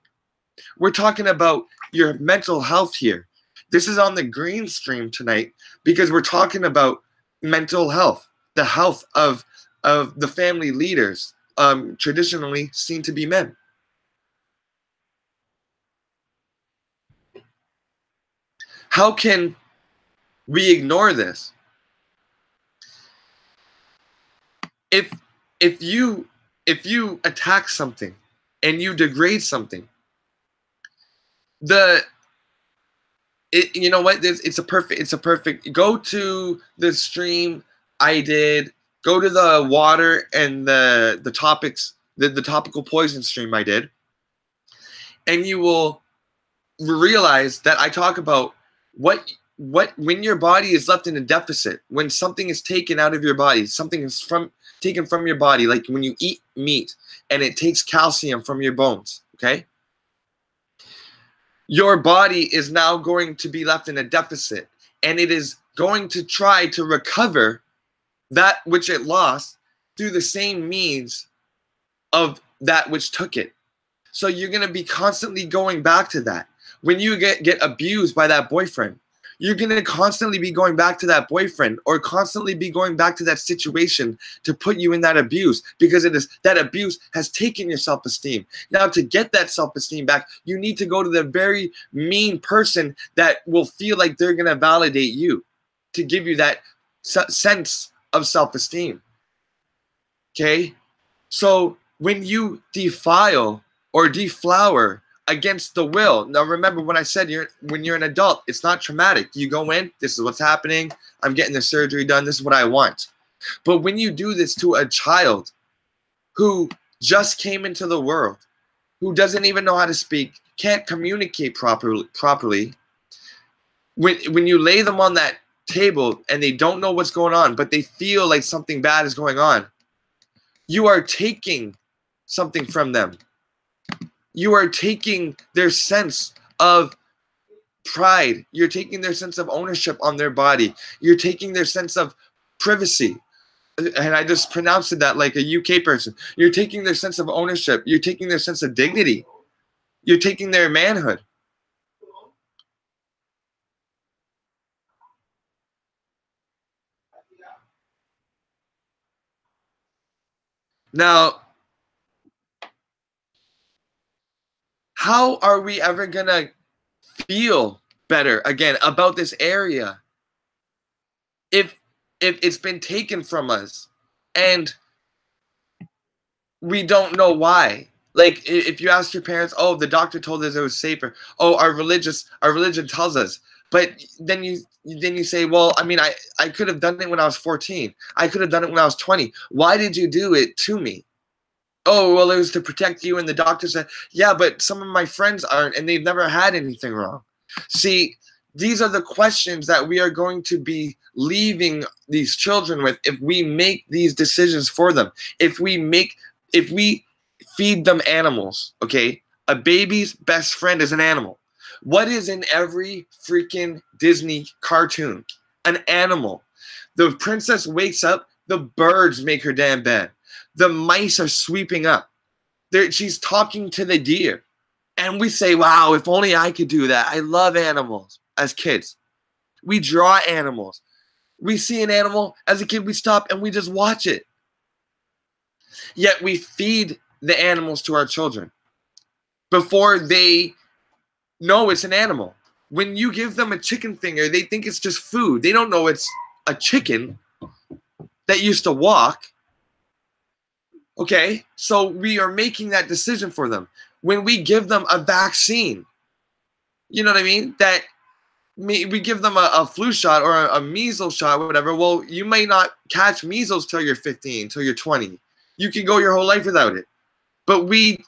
We're talking about your mental health here. This is on the green stream tonight because we're talking about mental health, the health of the family leaders, traditionally seen to be men. How can we ignore this? If you attack something and you degrade something, you know what? It's a perfect. Go to the stream I did. Go to the water and the topics, the topical poison stream I did, and you will realize that I talk about what when your body is left in a deficit, when something is taken out of your body, something is taken from your body, like when you eat meat and it takes calcium from your bones, okay? Your body is now going to be left in a deficit, and it is going to try to recover that which it lost through the same means of that which took it. So you're going to be constantly going back to that. When you get abused by that boyfriend, you're going to constantly be going back to that boyfriend or constantly be going back to that situation to put you in that abuse, because it is that abuse has taken your self-esteem. Now, to get that self-esteem back, you need to go to the very mean person that will feel like they're going to validate you to give you that sense of self-esteem. Okay? So when you defile or deflower against the will. Now, remember when I said when you're an adult, it's not traumatic. You go in, this is what's happening. I'm getting the surgery done. This is what I want. But when you do this to a child who just came into the world, who doesn't even know how to speak, can't communicate properly, when you lay them on that table and they don't know what's going on, but they feel like something bad is going on, you are taking something from them. You are taking their sense of pride. You're taking their sense of ownership on their body. You're taking their sense of privacy. And I just pronounced that like a UK person. You're taking their sense of ownership. You're taking their sense of dignity. You're taking their manhood. Now, how are we ever going to feel better again about this area if it's been taken from us and we don't know why? Like, if you ask your parents, oh, the doctor told us it was safer. Oh, our religion tells us. But then you say, well, I mean, I could have done it when I was 14. I could have done it when I was 20. Why did you do it to me? Oh, well, it was to protect you. And the doctor said, yeah, but some of my friends aren't, and they've never had anything wrong. See, these are the questions that we are going to be leaving these children with if we make these decisions for them. If we feed them animals, okay? A baby's best friend is an animal. What is in every freaking Disney cartoon? An animal. The princess wakes up, the birds make her damn bed. The mice are sweeping up. She's talking to the deer. And we say, wow, if only I could do that. I love animals as kids. We draw animals. We see an animal as a kid, we stop and we just watch it. Yet we feed the animals to our children before they know it's an animal. When you give them a chicken finger, they think it's just food. They don't know it's a chicken that used to walk. Okay, so we are making that decision for them. When we give them a vaccine, you know what I mean? That we give them a flu shot or a measles shot, whatever. Well, you may not catch measles till you're 15, till you're 20. You can go your whole life without it. But we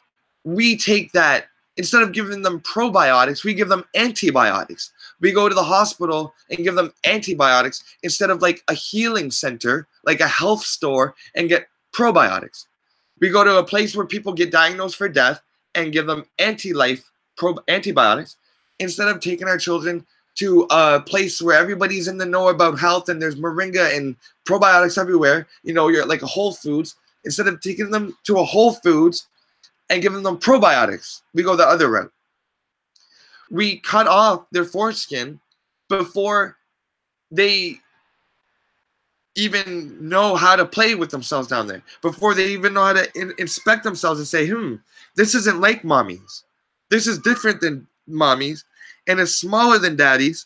take that, instead of giving them probiotics, we give them antibiotics. We go to the hospital and give them antibiotics instead of like a healing center, like a health store, and get probiotics. We go to a place where people get diagnosed for death and give them antibiotics instead of taking our children to a place where everybody's in the know about health and there's moringa and probiotics everywhere. You know, you're like a Whole Foods. Instead of taking them to a Whole Foods and giving them probiotics, we go the other route. We cut off their foreskin before they even know how to play with themselves down there, before they even know how to inspect themselves and say, this isn't like mommy's. This is different than mommy's, and it's smaller than daddy's,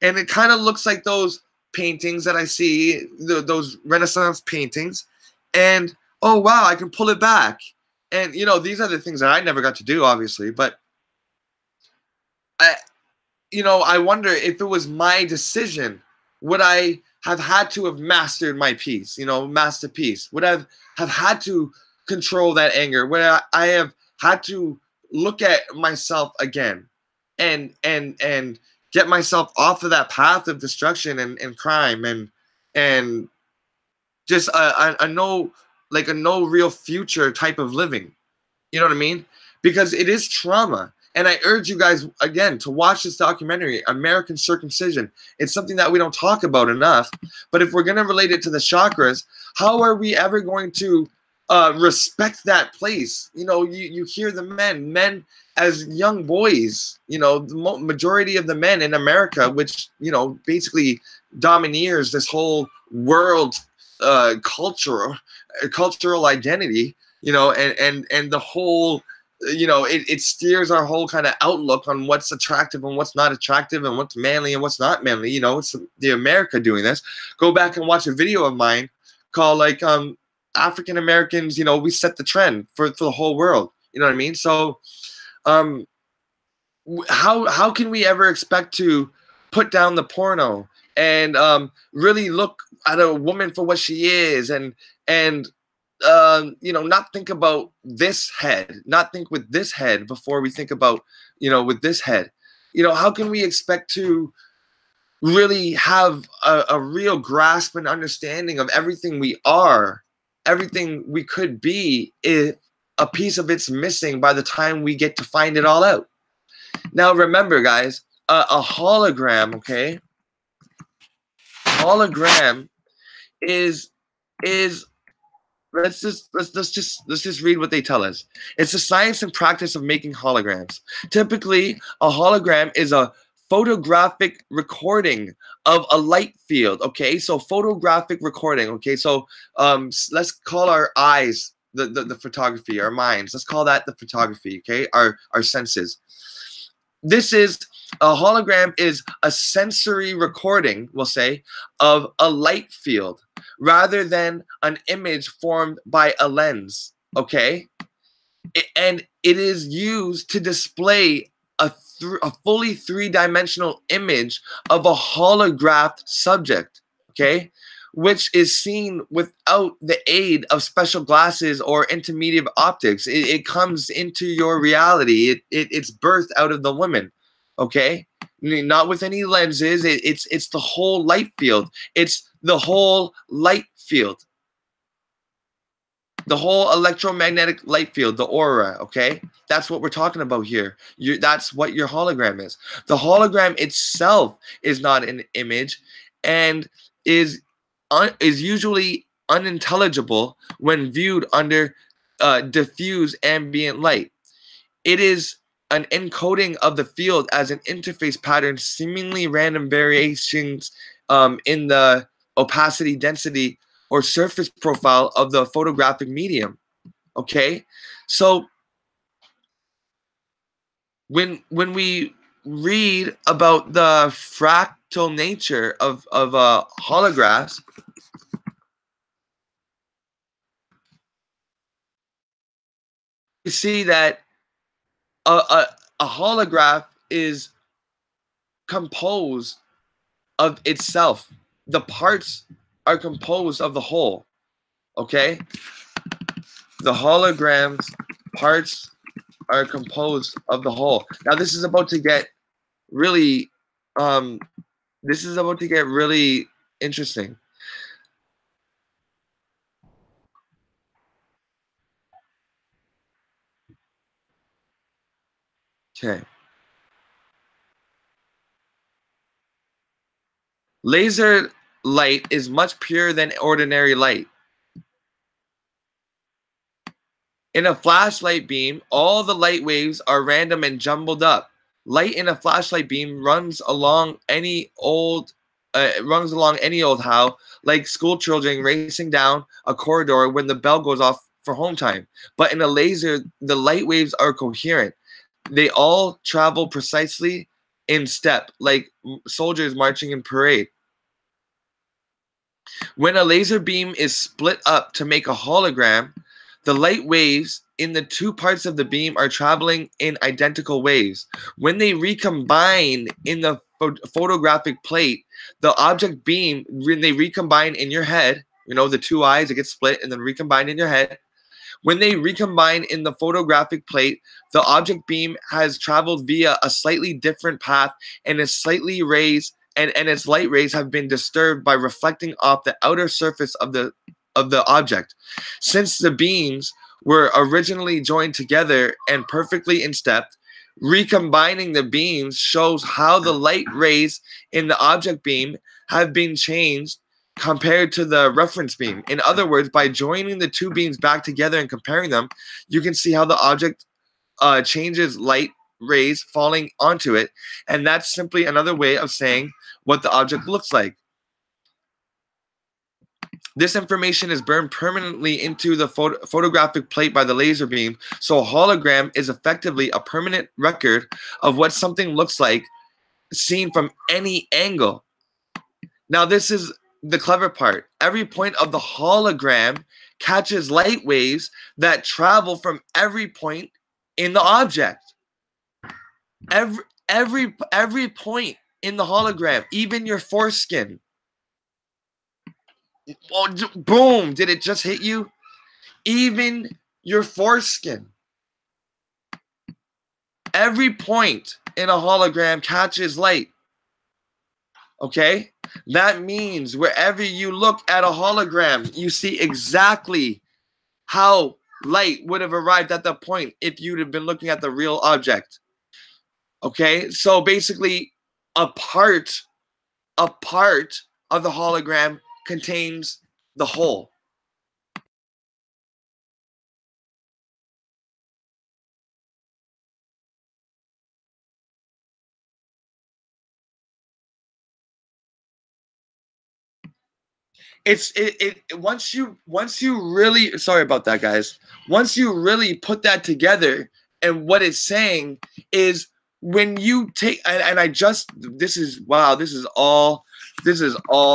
and it kind of looks like those paintings that I see, those Renaissance paintings, and oh wow, I can pull it back. And you know, these are the things that I never got to do, obviously, but I wonder if it was my decision, would I have had to have mastered my piece, masterpiece? Would I have had to control that anger? Would I have had to look at myself again and get myself off of that path of destruction and crime and just a no real future type of living? You know what I mean? Because it is trauma. And I urge you guys, again, to watch this documentary, American Circumcision. It's something that we don't talk about enough. But if we're going to relate it to the chakras, how are we ever going to respect that place? You hear the men as young boys, the majority of the men in America, which, basically domineers this whole world cultural identity, and the whole, it steers our whole kind of outlook on what's attractive and what's not attractive and what's manly and what's not manly. It's the America doing this. Go back and watch a video of mine called African Americans, we set the trend for the whole world. You know what I mean? So how can we ever expect to put down the porno and really look at a woman for what she is and not think about this head, not think with this head before we think about, with this head? How can we expect to really have a real grasp and understanding of everything we are, everything we could be, if a piece of it's missing by the time we get to find it all out? Now, remember, guys, a hologram, okay? Hologram is let's just read what they tell us. It's the science and practice of making holograms. Typically, a hologram is a photographic recording of a light field. Okay, so photographic recording. Okay, so let's call our eyes the photography, our minds. Let's call that the photography. Okay, our senses. This is a hologram is a sensory recording, we'll say, of a light field rather than an image formed by a lens. Okay, and it is used to display a fully three-dimensional image of a holographed subject. Okay, which is seen without the aid of special glasses or intermediate optics. It comes into your reality. It's birthed out of the woman. Okay, not with any lenses. It's the whole light field. It's the whole light field. The whole electromagnetic light field, the aura. Okay, that's what we're talking about here. That's what your hologram is. The hologram itself is not an image, and is usually unintelligible when viewed under diffuse ambient light. It is an encoding of the field as an interface pattern, seemingly random variations in the opacity, density, or surface profile of the photographic medium. Okay, so when we read about the fractal nature of holographs, you see that a holograph is composed of itself. The parts are composed of the whole. Okay, the hologram's parts are composed of the whole. Now this is about to get really interesting. Okay. Laser light is much purer than ordinary light. In a flashlight beam, all the light waves are random and jumbled up. Light in a flashlight beam runs along any old how, like school children racing down a corridor when the bell goes off for home time. But in a laser, the light waves are coherent. They all travel precisely in step, like soldiers marching in parade. When a laser beam is split up to make a hologram, the light waves in the two parts of the beam are traveling in identical waves. When they recombine in the photographic plate, the object beam, when they recombine in your head, you know, the two eyes, it gets split and then recombined in your head. When they recombine in the photographic plate, the object beam has traveled via a slightly different path and its slightly rays and its light rays have been disturbed by reflecting off the outer surface of the object. Since the beams were originally joined together and perfectly in step, recombining the beams shows how the light rays in the object beam have been changed compared to the reference beam. In other words, by joining the two beams back together and comparing them, you can see how the object changes light rays falling onto it, and that's simply another way of saying what the object looks like. This information is burned permanently into the photographic plate by the laser beam, so a hologram is effectively a permanent record of what something looks like seen from any angle. Now, this is the clever part. Every point of the hologram catches light waves that travel from every point in the object. Every point in the hologram, even your foreskin. Oh, boom! Did it just hit you? Even your foreskin. Every point in a hologram catches light. Okay? That means wherever you look at a hologram, you see exactly how light would have arrived at that point if you'd have been looking at the real object. Okay? So basically, a part of the hologram contains the whole. Once you really, sorry about that, guys. Once you really put that together, and what it's saying is when you take and I just this is all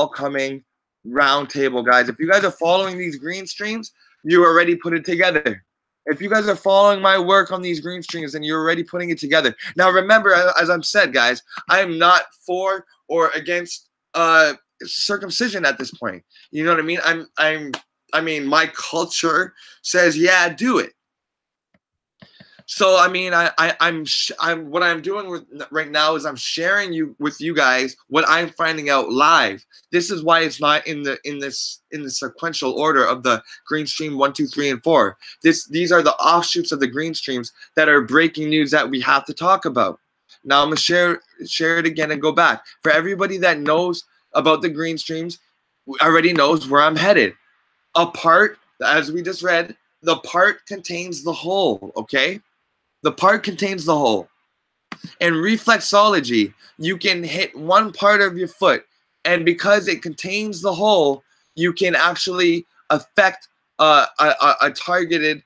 coming round table, guys. If you guys are following these green streams, you already put it together. If you guys are following my work on these green streams, then you're already putting it together. Now, remember, as I've said, guys, I am not for or against circumcision at this point. You know what I mean? I mean, my culture says, yeah, do it. So I mean, I'm what I'm doing right now is I'm sharing with you guys what I'm finding out live. This is why it's not in the sequential order of the green stream 1, 2, 3, and 4. These are the offshoots of the green streams that are breaking news that we have to talk about. Now I'm gonna share it again and go back. For everybody that knows about the green streams, already knows where I'm headed. A part, as we just read, the part contains the whole, okay? The part contains the whole. In reflexology, you can hit one part of your foot, and because it contains the whole, you can actually affect a targeted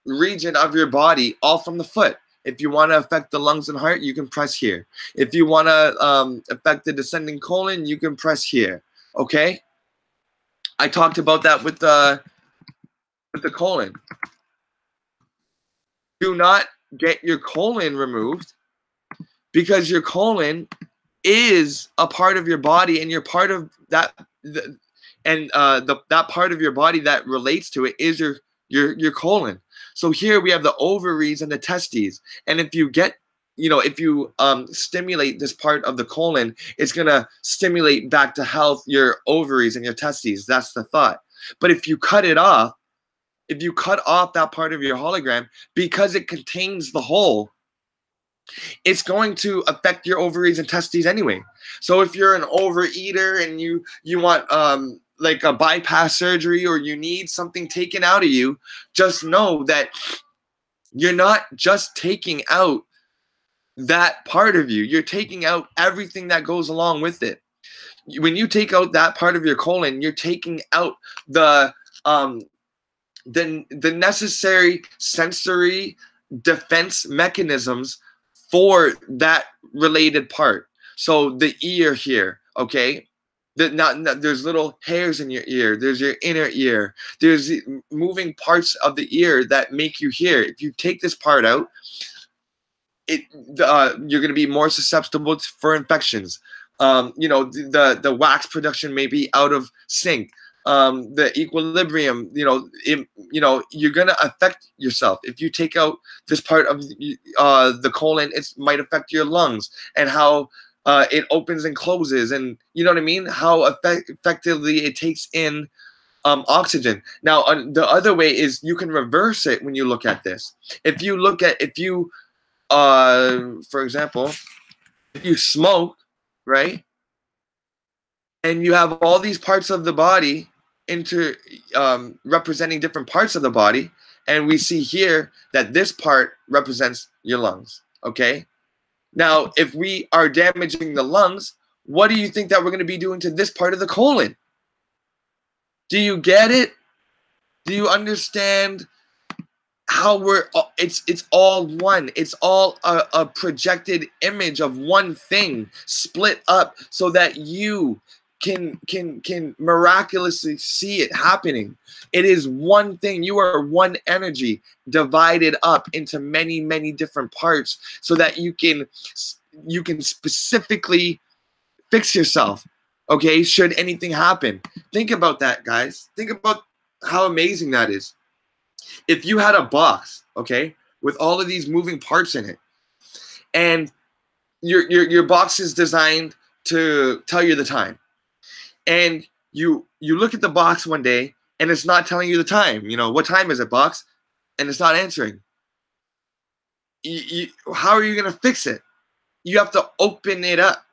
region of your body, all from the foot. If you want to affect the lungs and heart, you can press here. If you want to affect the descending colon, you can press here. Okay? I talked about that with the colon. Do not get your colon removed, because your colon is a part of your body, and you're part of that. That part of your body that relates to it is your colon. So here we have the ovaries and the testes, and if you get, if you stimulate this part of the colon, it's gonna stimulate back to health your ovaries and your testes. That's the thought. But if you cut it off, if you cut off that part of your hologram, because it contains the whole, it's going to affect your ovaries and testes anyway. So if you're an overeater and you want like a bypass surgery, or you need something taken out of you, just know that you're not just taking out that part of you. You're taking out everything that goes along with it. When you take out that part of your colon, you're taking out the necessary sensory defense mechanisms for that related part. So the ear here, okay? There's little hairs in your ear. There's your inner ear. There's moving parts of the ear that make you hear. If you take this part out, you're going to be more susceptible for infections. The wax production may be out of sync. The equilibrium, you're going to affect yourself. If you take out this part of the colon, it might affect your lungs and how it opens and closes, and you know what I mean? How effectively it takes in oxygen. Now, the other way is you can reverse it when you look at this. If you, for example, if you smoke, right? And you have all these parts of the body representing different parts of the body, and we see here that this part represents your lungs, okay? Now, if we are damaging the lungs, what do you think that we're going to be doing to this part of the colon? Do you get it? Do you understand how it's all one? It's all a projected image of one thing split up so that you can miraculously see it happening. It is one thing. You are one energy divided up into many, many different parts so that you can specifically fix yourself, okay, should anything happen. Think about that, guys. Think about how amazing that is. If you had a box, okay, with all of these moving parts in it, and your box is designed to tell you the time, and you look at the box one day and it's not telling you the time. What time is it, box? And it's not answering. How are you going to fix it? You have to open it up.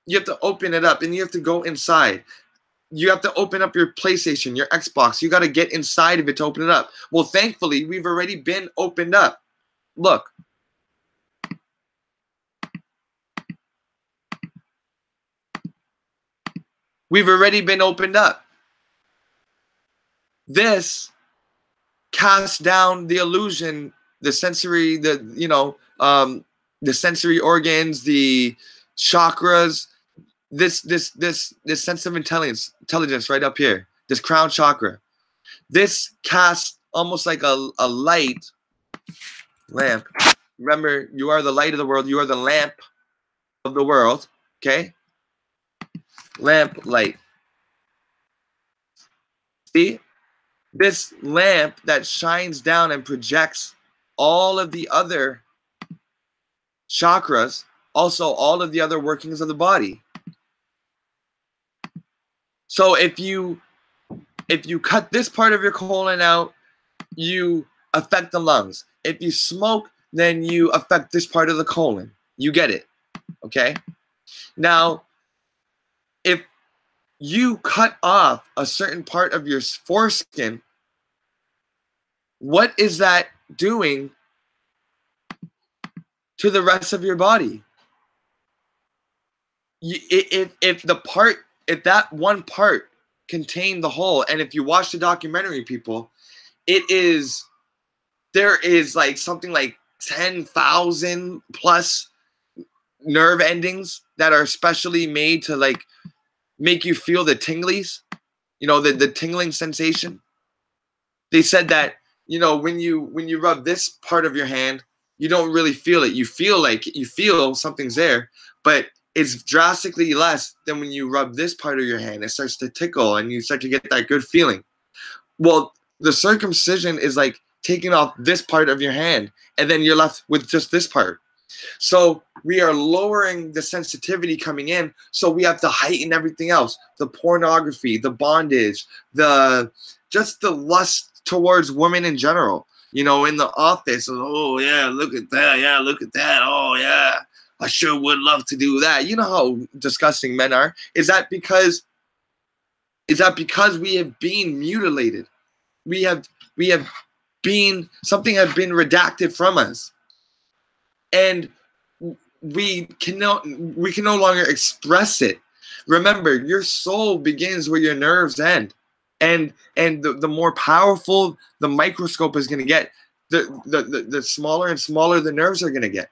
You have to open it up, and you have to go inside. You have to open up your PlayStation, your Xbox. You got to get inside of it to open it up. Well, thankfully, we've already been opened up. Look. We've already been opened up. This casts down the illusion, the sensory, the sensory organs, the chakras, this sense of intelligence right up here, this crown chakra. This casts almost like a light lamp. Remember, you are the light of the world. You are the lamp of the world. Okay? Lamp, light. See? This lamp that shines down and projects all of the other chakras, also all of the other workings of the body. So if you cut this part of your colon out, you affect the lungs. If you smoke, then you affect this part of the colon. You get it, okay? Now, if you cut off a certain part of your foreskin, what is that doing to the rest of your body? If that one part contained the whole, and if you watch the documentary, people, there is like something like 10,000 plus nerve endings that are specially made to like make you feel the tinglies, the tingling sensation. They said that, when you rub this part of your hand, you don't really feel it. You feel something's there, but it's drastically less than when you rub this part of your hand. It starts to tickle and you start to get that good feeling. Well, the circumcision is like taking off this part of your hand, and then you're left with just this part. So we are lowering the sensitivity coming in, so we have to heighten everything else. The pornography, the bondage, just the lust towards women in general. In the office, oh yeah, look at that, yeah, look at that, oh yeah, I sure would love to do that. You know how disgusting men are. Is that because we have been mutilated? We have been, something has been redacted from us, and we can no longer express it. Remember, your soul begins where your nerves end, and the more powerful the microscope is going to get, the smaller and smaller the nerves are going to get.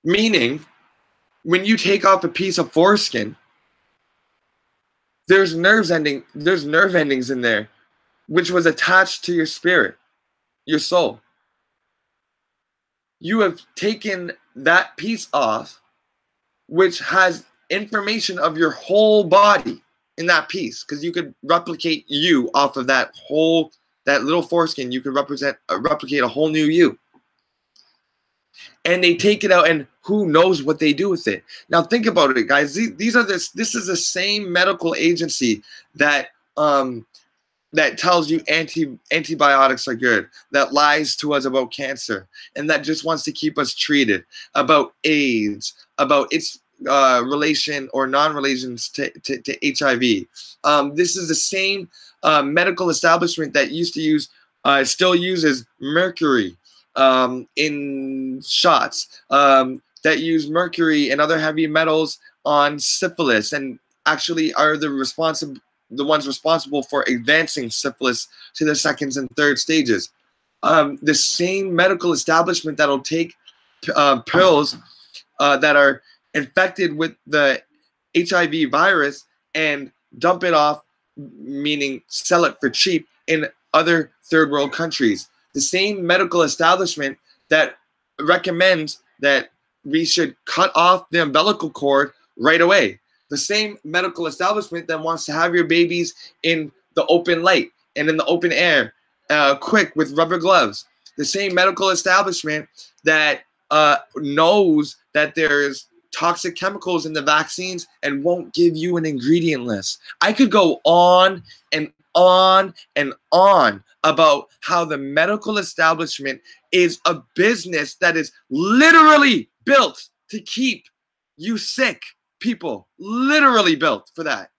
Meaning, when you take off a piece of foreskin, there's nerve endings in there, which was attached to your spirit, your soul. You have taken that piece off, which has information of your whole body in that piece, because you could replicate you off of that little foreskin. You could replicate a whole new you. And they take it out, and who knows what they do with it. Now think about it, guys. This is the same medical agency that tells you antibiotics are good, that lies to us about cancer, and that just wants to keep us treated, about AIDS, about its relation or non-relations to HIV. This is the same medical establishment that still uses mercury in shots, that use mercury and other heavy metals on syphilis, and actually are the ones responsible for advancing syphilis to the second and third stages. The same medical establishment that'll take pills that are infected with the HIV virus and dump it off, meaning sell it for cheap in other third world countries. The same medical establishment that recommends that we should cut off the umbilical cord right away. The same medical establishment that wants to have your babies in the open light and in the open air, quick, with rubber gloves. The same medical establishment that knows that there's toxic chemicals in the vaccines and won't give you an ingredient list. I could go on and on and on about how the medical establishment is a business that is literally built to keep you sick. People, literally built for that.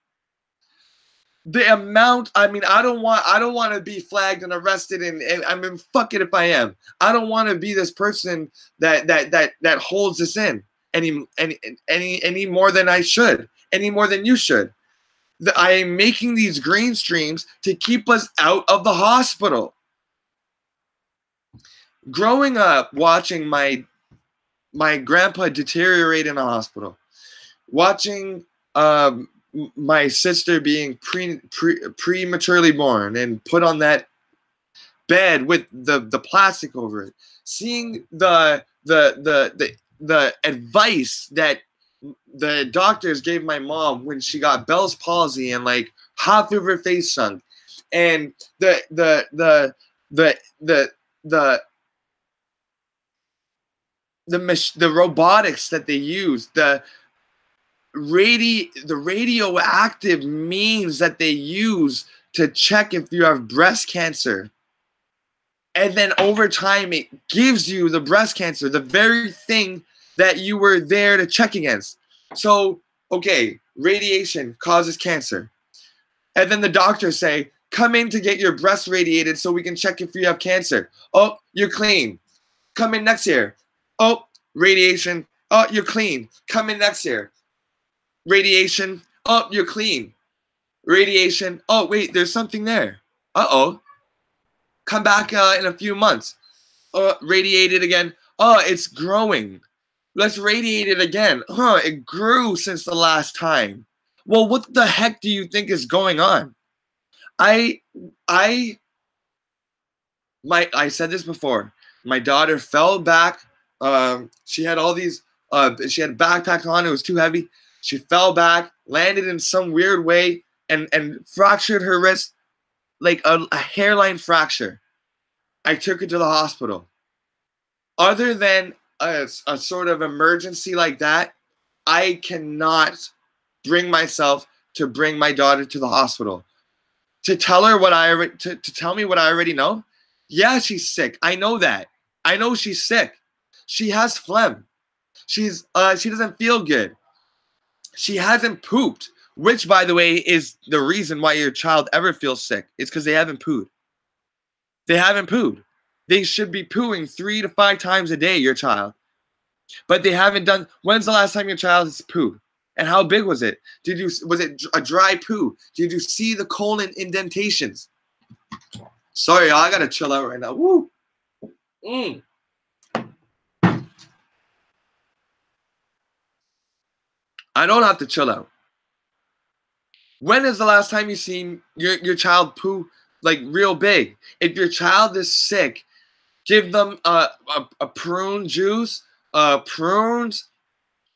The amount, I don't want to be flagged and arrested, and I mean, fuck it if I am. I don't want to be this person that holds this in any more than I should, any more than you should. I am making these green streams to keep us out of the hospital. Growing up, watching my grandpa deteriorate in a hospital, watching my sister being prematurely born and put on that bed with the plastic over it, seeing the advice that the doctors gave my mom when she got Bell's palsy and like half of her face sunk, and the robotics that they use, the radioactive means that they use to check if you have breast cancer. And then over time, it gives you the breast cancer, the very thing that you were there to check against. So Okay, radiation causes cancer. And then the doctors say, come in to get your breast radiated so we can check if you have cancer. Oh, you're clean. Come in next year. Oh, radiation. Oh, you're clean. Come in next year. Radiation. Oh, you're clean. Radiation. Oh, wait, there's something there. Uh-oh. Come back in a few months. Radiated again. Oh, it's growing. Let's radiate it again. It grew since the last time. Well, what the heck do you think is going on? I said this before. My daughter fell back. She had all these. She had a backpack on. It was too heavy. She fell back, landed in some weird way, and fractured her wrist, like a hairline fracture. I took her to the hospital. Other than a sort of emergency like that, I cannot bring myself to bring my daughter to the hospital. To tell her what to tell me what I already know. Yeah, she's sick. I know that. I know she's sick. She has phlegm. She doesn't feel good. She hasn't pooped, which, by the way, is the reason why your child ever feels sick. It's because they haven't pooed. They haven't pooed. They should be pooing 3 to 5 times a day, your child. But they haven't done. When's the last time your child has pooed? And how big was it? Was it a dry poo? Did you see the colon indentations? Sorry, y'all, I gotta chill out right now. Woo. I don't have to chill out. When is the last time you seen your child poo like real big? If your child is sick, give them a prune juice, prunes,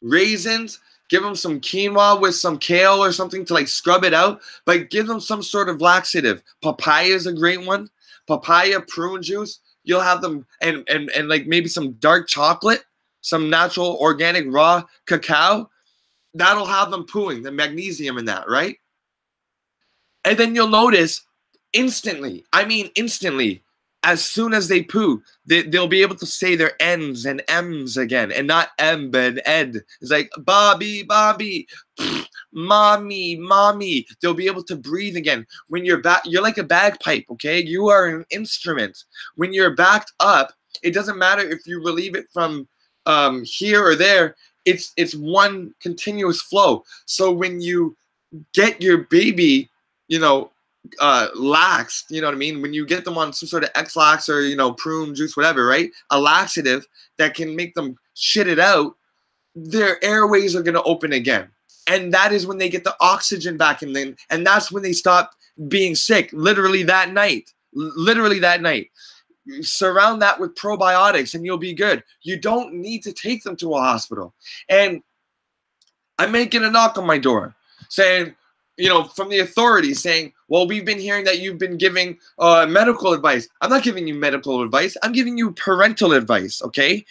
raisins. Give them some quinoa with some kale or something to like scrub it out. But give them some sort of laxative. Papaya is a great one. Papaya, prune juice. You'll have them and like maybe some dark chocolate, some natural organic raw cacao. That'll have them pooing, the magnesium in that, right? And then you'll notice instantly, as soon as they poo, they'll be able to say their N's and M's again, and not M, but Ed. It's like, Bobby, Bobby, mommy, mommy. They'll be able to breathe again. When you're you're like a bagpipe, okay? You are an instrument. When you're backed up, it doesn't matter if you relieve it from here or there. It's one continuous flow. So when you get your baby, laxed, you know what I mean? When you get them on some sort of X-Lax or, prune juice, whatever, right? A laxative that can make them shit it out, their airways are going to open again. And that is when they get the oxygen back in them. And that's when they stop being sick, literally that night. Surround that with probiotics and you'll be good. You don't need to take them to a hospital. And I may get a knock on my door saying, from the authorities saying, well, we've been hearing that you've been giving medical advice. I'm not giving you medical advice. I'm giving you parental advice, okay?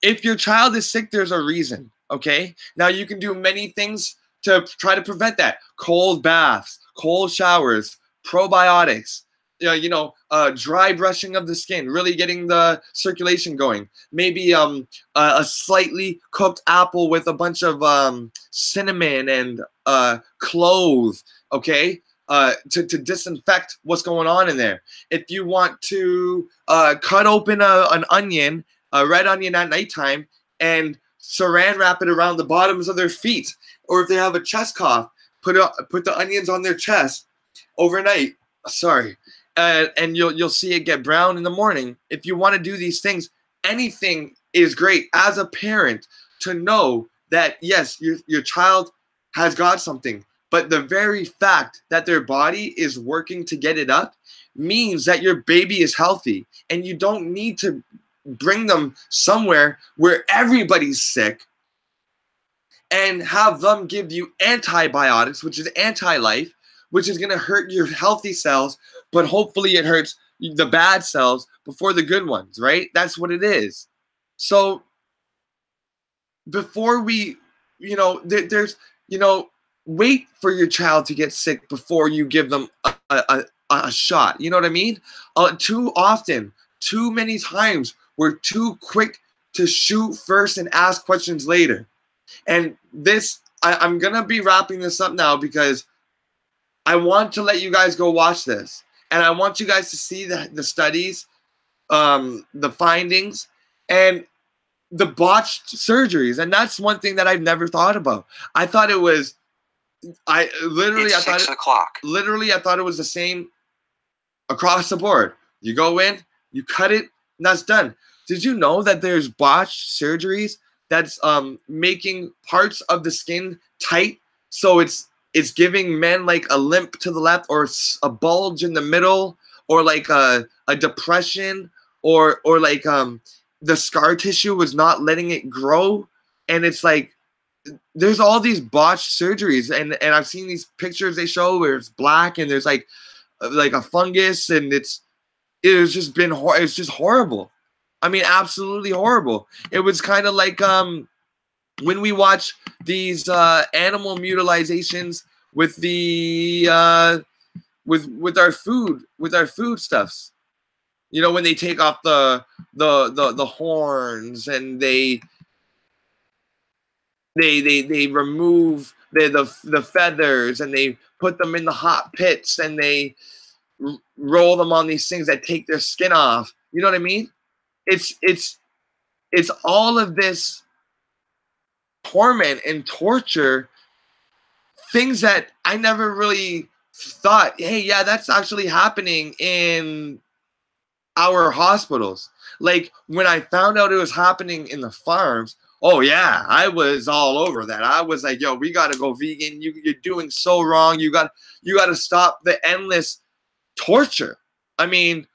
If your child is sick, there's a reason, okay? Now, you can do many things to try to prevent that. Cold baths, cold showers, probiotics, dry brushing of the skin, really getting the circulation going. Maybe a slightly cooked apple with a bunch of cinnamon and cloves, okay, to disinfect what's going on in there. If you want to cut open an onion, a red onion at nighttime, and saran wrap it around the bottoms of their feet, or if they have a chest cough, put the onions on their chest overnight. Sorry. And you'll see it get brown in the morning. If you want to do these things, anything is great as a parent to know that, yes, your child has got something, but the very fact that their body is working to get it up means that your baby is healthy, and you don't need to bring them somewhere where everybody's sick and have them give you antibiotics, which is anti-life, which is going to hurt your healthy cells, but hopefully it hurts the bad cells before the good ones, right? That's what it is. So before we, wait for your child to get sick before you give them a shot. You know what I mean? Too often, too many times, we're too quick to shoot first and ask questions later. And this I'm gonna be wrapping this up now because I want to let you guys go watch this, and I want you guys to see the studies, the findings, and the botched surgeries. And that's one thing that I've never thought about. I thought it was, literally I thought it was the same across the board. You go in, you cut it, and that's done. Did you know that there's botched surgeries that's making parts of the skin tight, so it's giving men like a limp to the left, or a bulge in the middle, or like a depression, or like the scar tissue was not letting it grow, and it's like there's all these botched surgeries, and I've seen these pictures they show where it's black and there's like a fungus, and it's just horrible. I mean, absolutely horrible. It was kind of like when we watch these animal mutilations with the with our foodstuffs. You know, when they take off the horns, and they remove the feathers, and they put them in the hot pits, and they roll them on these things that take their skin off. You know what I mean? It's all of this torment and torture, things that I never really thought, hey, yeah, that's actually happening in our hospitals. Like when I found out it was happening in the farms, oh yeah, I was all over that. I was like, yo, we gotta go vegan. You're doing so wrong. You gotta stop the endless torture. I mean,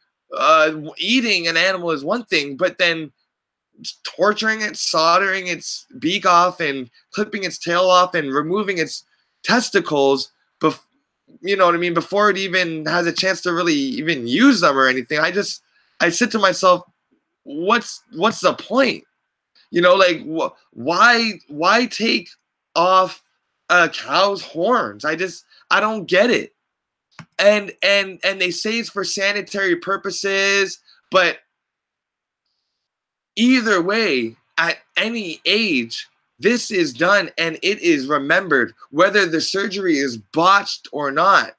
eating an animal is one thing, but then torturing it, soldering its beak off, and clipping its tail off, and removing its testicles, you know what I mean, before it even has a chance to really even use them or anything. I said to myself, what's the point? You know, like why take off a cow's horns? I don't get it. And they say it's for sanitary purposes, but either way, at any age, this is done, and it is remembered, whether the surgery is botched or not.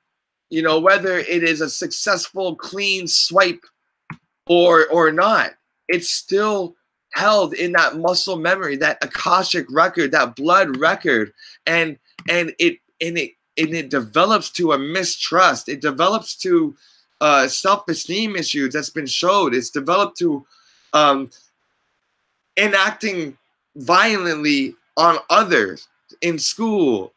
You know, whether it is a successful, clean swipe or not. It's still held in that muscle memory, that akashic record, that blood record, and it develops to a mistrust. It develops to self-esteem issues that's been showed. It's developed to enacting violently on others in school,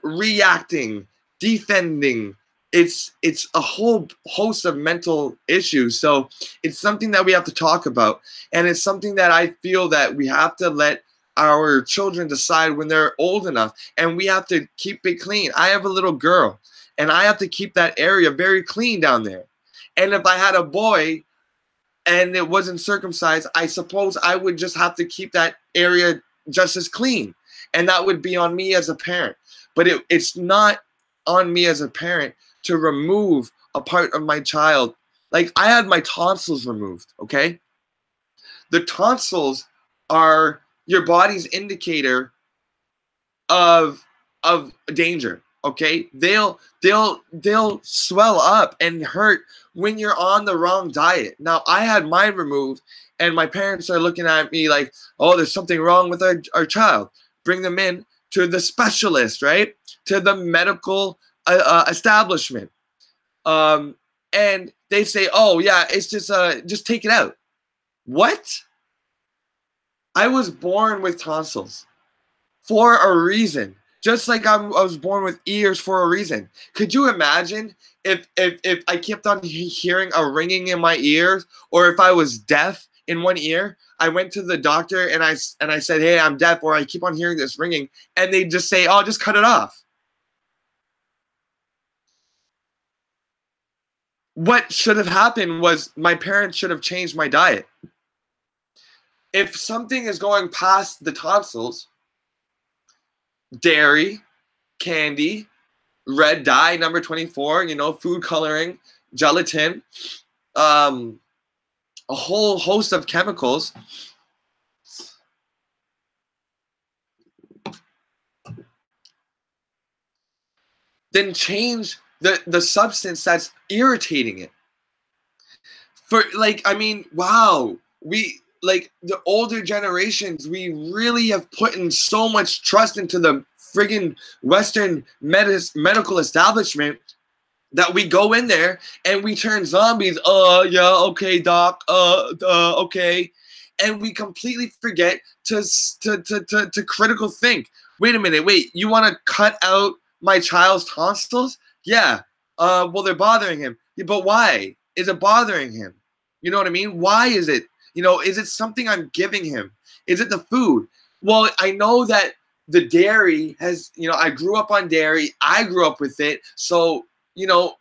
reacting, defending. It's a whole host of mental issues. So it's something that we have to talk about, and it's something that I feel that we have to let our children decide when they're old enough, and we have to keep it clean. I have a little girl, and I have to keep that area very clean down there. And if I had a boy and it wasn't circumcised, I suppose I would just have to keep that area just as clean. And that would be on me as a parent. But it's not on me as a parent to remove a part of my child. Like, I had my tonsils removed, okay? The tonsils are your body's indicator of danger, okay? They'll swell up and hurt when you're on the wrong diet. Now, I had mine removed, and my parents are looking at me like, oh, there's something wrong with our child. Bring them in to the specialist, right? To the medical establishment. And they say, oh, yeah, it's just take it out. What? I was born with tonsils for a reason. Just like I was born with ears for a reason. Could you imagine if I kept on hearing a ringing in my ears, or if I was deaf in one ear? I went to the doctor and I said, hey, I'm deaf, or I keep on hearing this ringing, and they just say, oh, just cut it off. What should have happened was my parents should have changed my diet. If something is going past the tonsils, dairy, candy, red dye, number 24, you know, food coloring, gelatin, a whole host of chemicals. then change the substance that's irritating it. For like, I mean, wow, we like the older generations, we really have put in so much trust into the friggin' Western medical establishment that we go in there and we turn zombies. Yeah, okay, doc. Okay, and we completely forget to critical think. Wait a minute. Wait, you want to cut out my child's tonsils? Yeah. Well, they're bothering him. Yeah, but why is it bothering him? You know what I mean? Why is it? You know, is it something I'm giving him? Is it the food? Well, I know that the dairy has, you know, I grew up on dairy. I grew up with it. So, you know,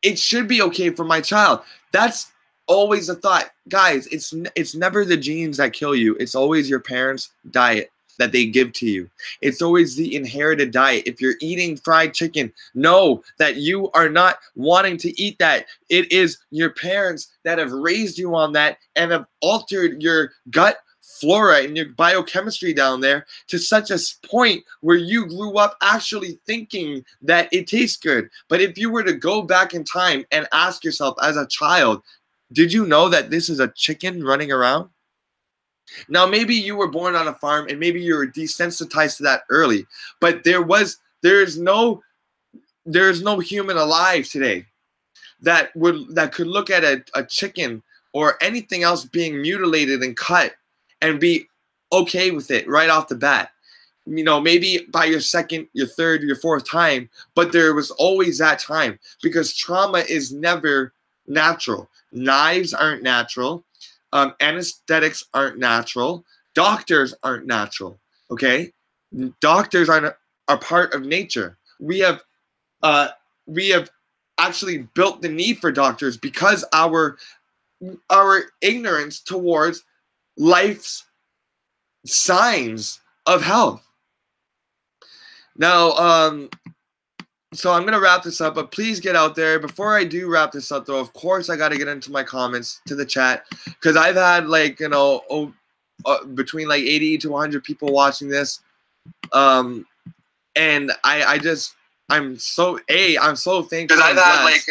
it should be okay for my child. That's always a thought. Guys, it's never the genes that kill you. It's always your parents' diet that they give to you. It's always the inherited diet. If you're eating fried chicken, know that you are not wanting to eat that. It is your parents that have raised you on that and have altered your gut flora and your biochemistry down there to such a point where you grew up actually thinking that it tastes good. But if you were to go back in time and ask yourself as a child, did you know that this is a chicken running around? Now, maybe you were born on a farm and maybe you were desensitized to that early, but there's no human alive today that could look at a chicken or anything else being mutilated and cut and be okay with it right off the bat. You know, maybe by your second, your third, your fourth time, but there was always that time because trauma is never natural. Knives aren't natural. Anesthetics aren't natural. Doctors aren't natural. Okay, doctors are part of nature. We have actually built the need for doctors because our ignorance towards life's signs of health. Now, so I'm gonna wrap this up, but please get out there. Before I do wrap this up, though, of course I got to get into my comments to the chat because I've had like between like 80 to 100 people watching this, and I'm so thankful because I've had like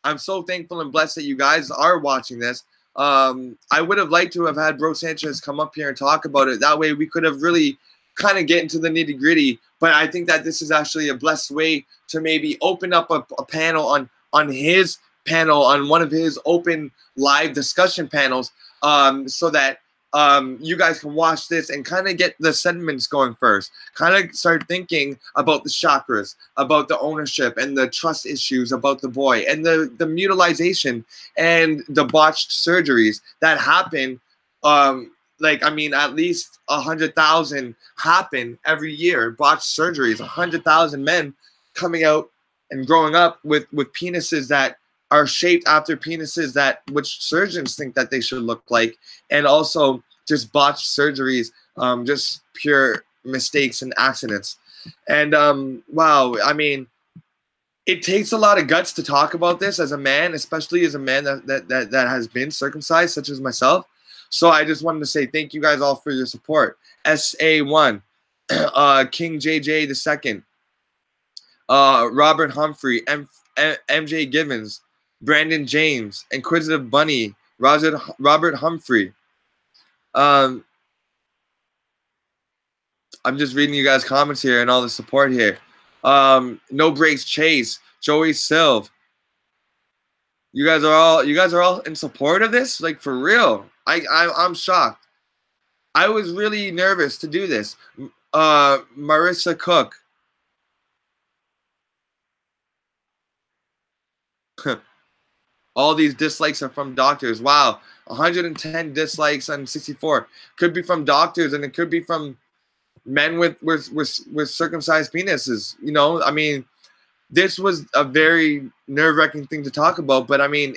I'm so thankful and blessed that you guys are watching this. I would have liked to have had Bro Sanchez come up here and talk about it. That way we could have really kind of get into the nitty gritty. But I think that this is actually a blessed way to maybe open up a panel on his panel, on one of his open live discussion panels, so that you guys can watch this and kind of get the sentiments going first. Kind of start thinking about the chakras, about the ownership and the trust issues about the boy and the mutilization and the botched surgeries that happen. Like, I mean, at least 100,000 happen every year. Botched surgeries, 100,000 men coming out and growing up with penises that are shaped after penises that which surgeons think that they should look like, and also just botched surgeries, just pure mistakes and accidents. And wow, I mean, it takes a lot of guts to talk about this as a man, especially as a man that has been circumcised, such as myself. So I just wanted to say thank you guys all for your support. SA1, King JJ II, Robert Humphrey, MJ Givens, Brandon James, Inquisitive Bunny, Robert Humphrey. I'm just reading you guys' comments here and all the support here. No Breaks Chase, Joey Silv. You guys are all in support of this, like for real. I'm shocked. I was really nervous to do this. Marissa Cook. All these dislikes are from doctors. Wow, 110 dislikes on 64. Could be from doctors, and it could be from men with circumcised penises. You know, I mean, this was a very nerve-wracking thing to talk about, but I mean,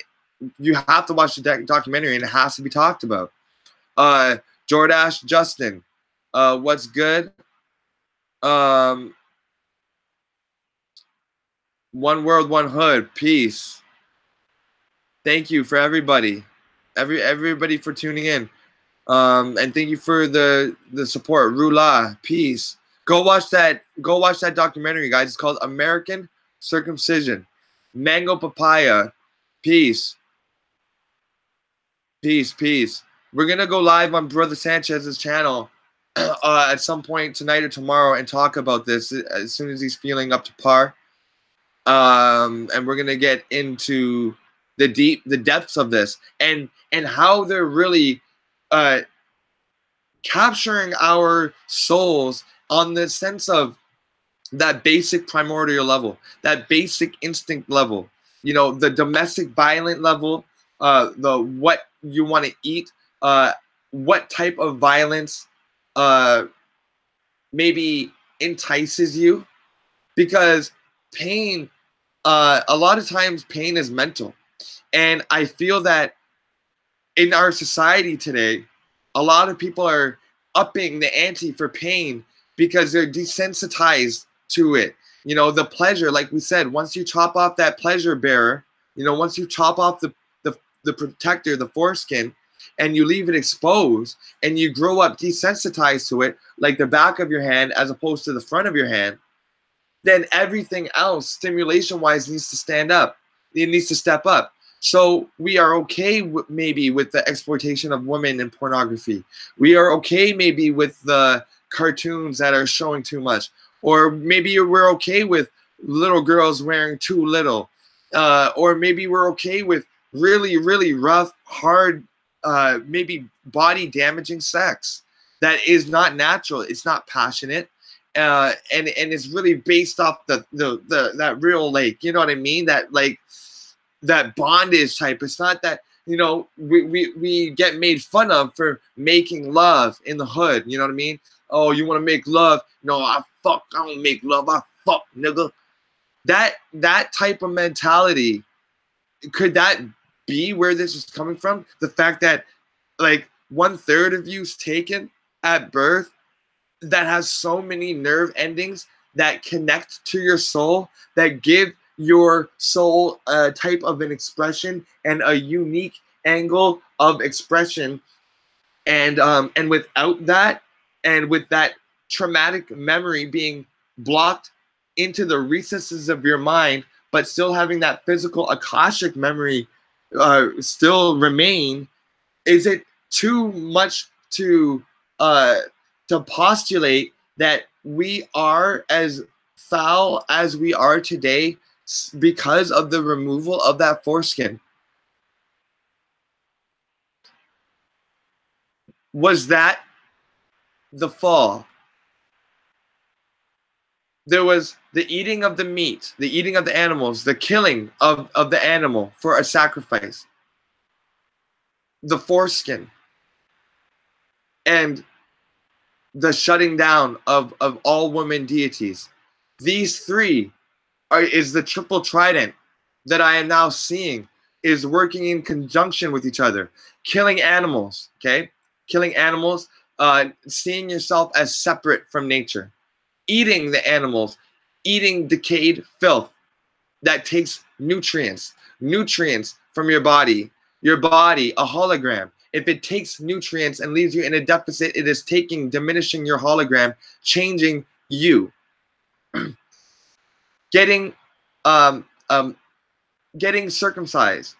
you have to watch the documentary, and it has to be talked about. Jordash Justin, what's good? One World, One Hood, peace. Thank you for everybody, everybody for tuning in, and thank you for the support. Rula, peace. Go watch that documentary, guys. It's called American Circumcision. Mango papaya. Peace. Peace, peace. We're gonna go live on Brother Sanchez's channel at some point tonight or tomorrow and talk about this as soon as he's feeling up to par. And we're gonna get into the depths of this and how they're really capturing our souls on the sense of that basic primordial level, that basic instinct level, you know, the domestic violent level, the what you want to eat, what type of violence maybe entices you, because pain, a lot of times pain is mental. And I feel that in our society today, a lot of people are upping the ante for pain because they're desensitized to it. You know, the pleasure, like we said, once you chop off that pleasure bearer, you know, once you chop off the protector, the foreskin, and you leave it exposed and you grow up desensitized to it, like the back of your hand as opposed to the front of your hand, then everything else stimulation-wise needs to stand up. It needs to step up. So we are okay maybe with the exploitation of women in pornography. We are okay maybe with the cartoons that are showing too much. Or maybe we're okay with little girls wearing too little. Or maybe we're okay with really, really rough, hard, maybe body-damaging sex that is not natural. It's not passionate. And it's really based off that real, like, you know what I mean? That, like, that bondage type. It's not that, you know, we get made fun of for making love in the hood. You know what I mean? Oh, you want to make love? No, I don't make love. I fuck, nigga. That type of mentality, could that be where this is coming from? The fact that, like, 1/3 of you's taken at birth, that has so many nerve endings that connect to your soul, that give your soul a type of an expression and a unique angle of expression, and without that, and with that traumatic memory being blocked into the recesses of your mind, but still having that physical akashic memory still remain, is it too much to postulate that we are as foul as we are today because of the removal of that foreskin? Was that the fall? There was the eating of the meat, the eating of the animals, the killing of the animal for a sacrifice, the foreskin, and the shutting down of all women deities. These three is the triple trident that I am now seeing is working in conjunction with each other. Killing animals, okay? Killing animals, seeing yourself as separate from nature. Eating the animals, eating decayed filth that takes nutrients from your body. Your body, a hologram. If it takes nutrients and leaves you in a deficit, it is diminishing your hologram, changing you. Getting circumcised,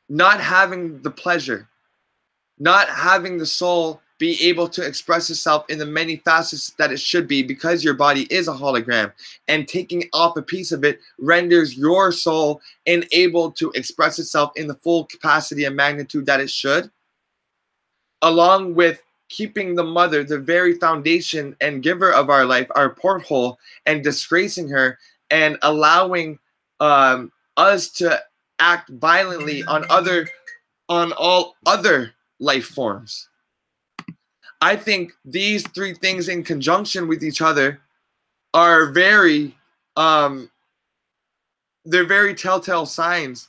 not having the pleasure, not having the soul be able to express itself in the many facets that it should be, because your body is a hologram, and taking off a piece of it renders your soul unable to express itself in the full capacity and magnitude that it should, along with keeping the mother, the very foundation and giver of our life, our porthole, and disgracing her and allowing us to act violently on all other life forms. I think these three things in conjunction with each other are very they're very telltale signs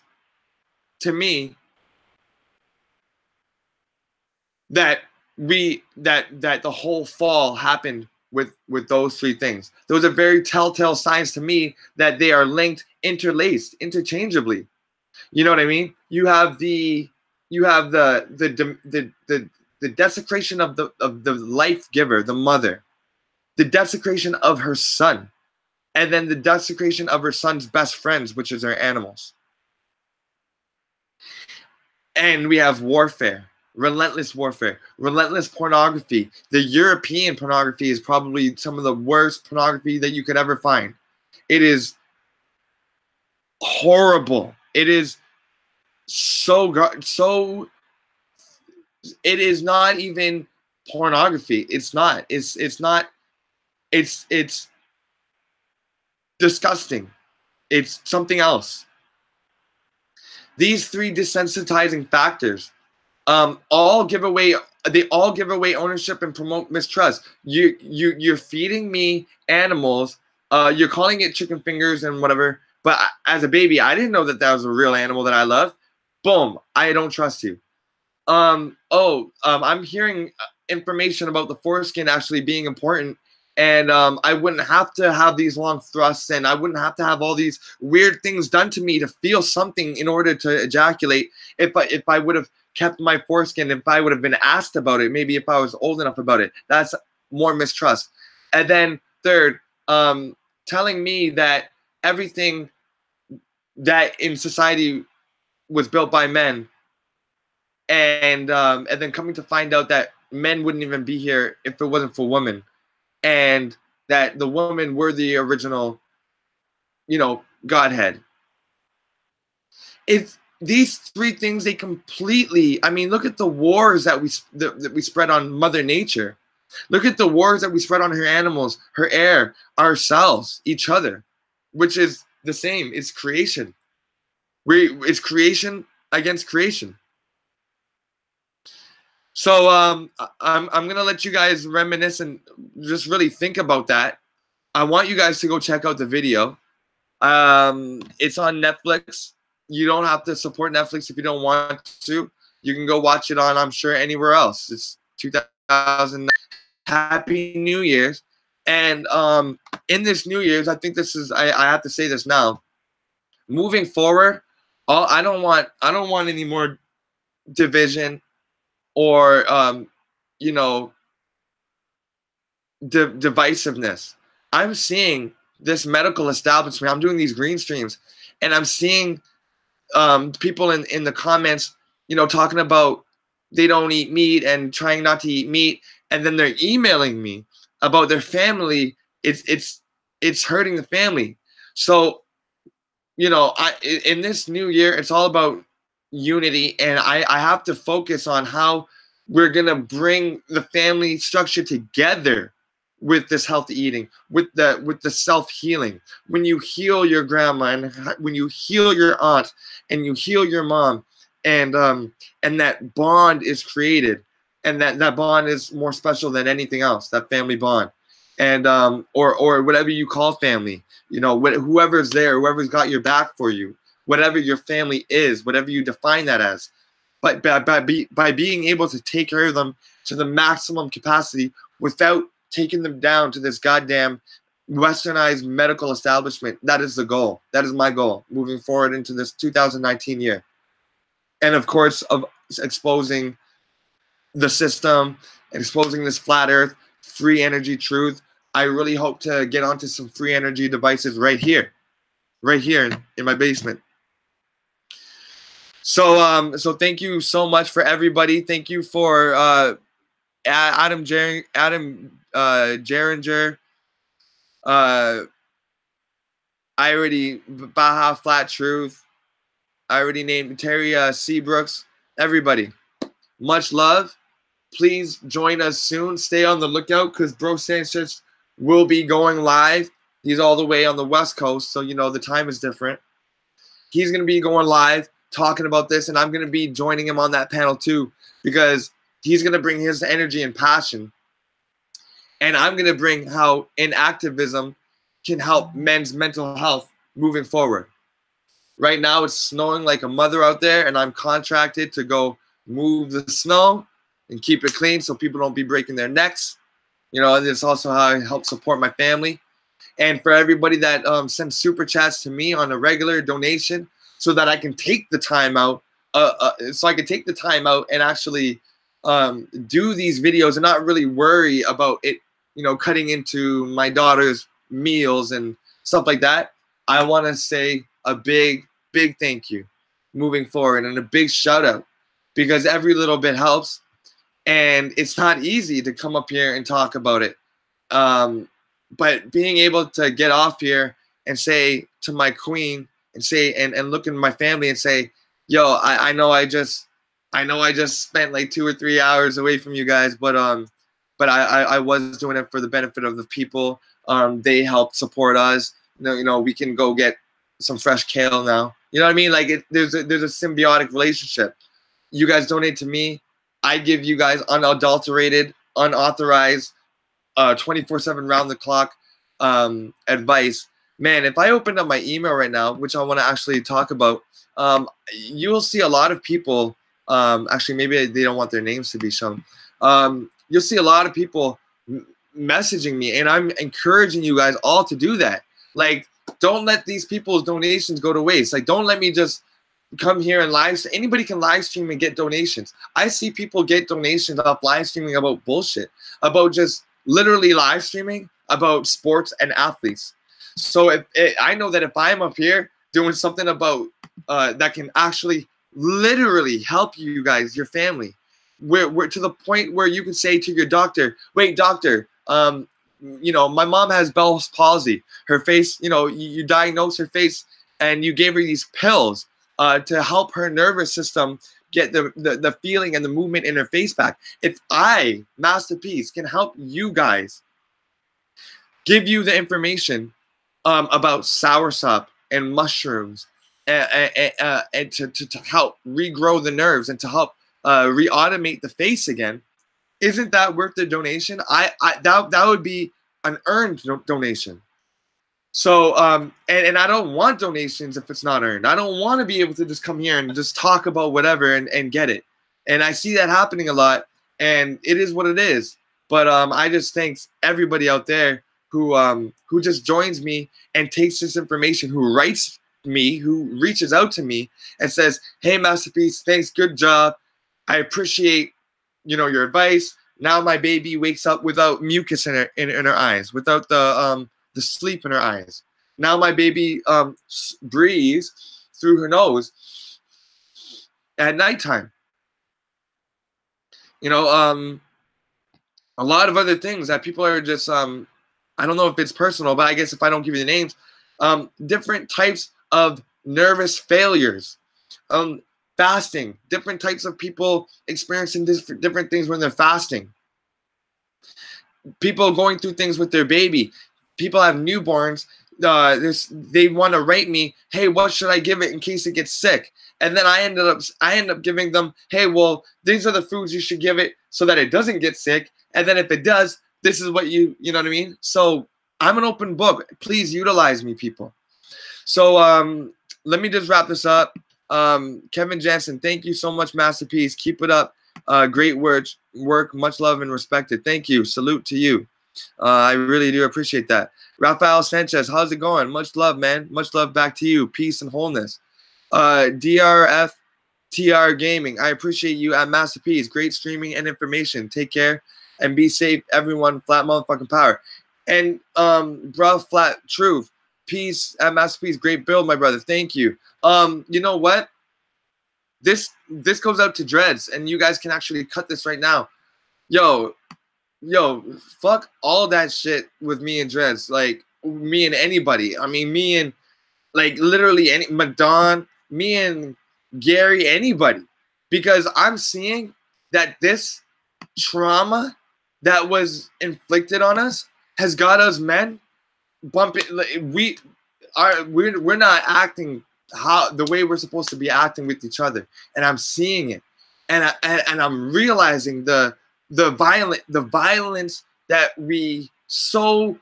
to me that the whole fall happened with those three things. Those are very telltale signs to me that they are linked, interlaced, interchangeably. You know what I mean? You have the desecration of the life giver, the mother. the desecration of her son, and then the desecration of her son's best friends, which is her animals. And we have warfare, relentless pornography. The European pornography is probably some of the worst pornography that you could ever find. It is horrible. It is so. It is not even pornography. It's not. It's not. It's disgusting. It's something else. These three desensitizing factors all give away ownership and promote mistrust. You're feeding me animals. You're calling it chicken fingers and whatever. But as a baby, I didn't know that was a real animal that I love. Boom, I don't trust you. I'm hearing information about the foreskin actually being important. And I wouldn't have to have these long thrusts, and I wouldn't have to have all these weird things done to me to feel something in order to ejaculate if I would have kept my foreskin, if I would have been asked about it, maybe if I was old enough about it. That's more mistrust. And then third, telling me that everything that in society was built by men, and then coming to find out that men wouldn't even be here if it wasn't for women. And that the women were the original, Godhead. If these three things, they completely, look at the wars that we spread on Mother Nature. Look at the wars that we spread on her animals, her air, ourselves, each other, which is the same. It's creation. It's creation against creation. So I'm gonna let you guys reminisce and just really think about that. I want you guys to go check out the video. It's on Netflix. You don't have to support Netflix if you don't want to. You can go watch it on, I'm sure, anywhere else. It's 2009. Happy New Year's. And in this New Year's, I think this is, I have to say this now. Moving forward, I don't want any more division or divisiveness. I'm seeing this medical establishment. I'm doing these green streams, and I'm seeing people in the comments, talking about they don't eat meat and trying not to eat meat, and then they're emailing me about their family. It's hurting the family. So, in this new year, it's all about unity, and I have to focus on how we're gonna bring the family structure together with this healthy eating, with the self-healing. When you heal your grandma, and when you heal your aunt, and you heal your mom, and that bond is created, and that bond is more special than anything else, that family bond. And or whatever you call family, whoever's there, whoever's got your back for you, whatever your family is, whatever you define that as. But by being able to take care of them to the maximum capacity without taking them down to this goddamn westernized medical establishment, that is the goal. That is my goal moving forward into this 2019 year. And of course, of exposing the system, exposing this flat earth, free energy truth. I really hope to get onto some free energy devices right here in my basement. So thank you so much for everybody. Thank you for Adam Geringer. I already Baja Flat Truth. I already named Terry Seabrooks. Everybody, much love. Please join us soon. Stay on the lookout because Bro Sanchez will be going live. He's all the way on the West Coast, so the time is different. He's gonna be going live, talking about this, and I'm going to be joining him on that panel too, because he's going to bring his energy and passion, and I'm going to bring how INTACT-ivism can help men's mental health moving forward. Right now it's snowing like a mother out there, and I'm contracted to go move the snow and keep it clean so people don't be breaking their necks. And it's also how I help support my family. And for everybody that sends super chats to me on a regular donation, so that I can take the time out, and actually do these videos and not really worry about it you know, cutting into my daughter's meals and stuff like that, I want to say a big thank you moving forward and a big shout out, because every little bit helps, and it's not easy to come up here and talk about it. But being able to get off here and say to my queen and say and look in my family and say, yo, I know I just spent like 2 or 3 hours away from you guys, but I was doing it for the benefit of the people. They helped support us. You know, we can go get some fresh kale now. You know what I mean? Like there's a symbiotic relationship. You guys donate to me, I give you guys unadulterated, unauthorized, 24/7 round the clock advice. Man, if I opened up my email right now, which I want to actually talk about, you will see a lot of people. Actually, maybe they don't want their names to be shown. You'll see a lot of people messaging me, and I'm encouraging you guys all to do that. Like, don't let these people's donations go to waste. Like, don't let me just come here and live. Anybody can live stream and get donations. I see people get donations off live streaming about bullshit, about just literally live streaming about sports and athletes. So I know that if I'm up here doing something about that can actually literally help you guys, your family, we're to the point where you can say to your doctor, wait, doctor, you know, my mom has Bell's palsy. Her face, you know, you diagnose her face and you gave her these pills to help her nervous system get the feeling and the movement in her face back. If I, Master Peace, can help you guys, give you the information about soursop and mushrooms, and to help regrow the nerves and to help re-automate the face again, isn't that worth the donation? That would be an earned donation. So and I don't want donations if it's not earned. I don't want to be able to just come here and just talk about whatever and get it. And I see that happening a lot, and it is what it is. But I just thank everybody out there who just joins me and takes this information, who writes me, who reaches out to me and says, "Hey, Masterpiece, thanks, good job. I appreciate, you know, your advice. Now my baby wakes up without mucus in her eyes, without the sleep in her eyes. Now my baby breathes through her nose at nighttime." You know, a lot of other things that people are just, I don't know if it's personal, but I guess if I don't give you the names, different types of nervous failures, fasting, different types of people experiencing different things when they're fasting, people going through things with their baby, people have newborns. They want to rate me, hey, what should I give it in case it gets sick? And then I end up giving them, hey, well, these are the foods you should give it so that it doesn't get sick. And then if it does, this is what you know what I mean? So I'm an open book. Please utilize me, people. So let me just wrap this up. Kevin Jansen, thank you so much, Masterpiece. Keep it up. Great work. Much love and respected. Thank you. Salute to you. I really do appreciate that. Rafael Sanchez, how's it going? Much love, man. Much love back to you. Peace and wholeness. DRFTR Gaming, I appreciate you at Masterpiece. Great streaming and information. Take care and be safe, everyone. Flat motherfucking power. And bruh, flat truth. Peace at Masterpiece. Great build, my brother. Thank you. You know what? This goes out to Dreads, and you guys can actually cut this right now. Yo, fuck all that shit with me and Dreads. Like, me and anybody. I mean, me and, like, literally any Madon, me and Gary, anybody. Because I'm seeing that this trauma that was inflicted on us has got us men bumping. We're not acting the way we're supposed to be acting with each other, and I'm seeing it, and I'm realizing the violence that we so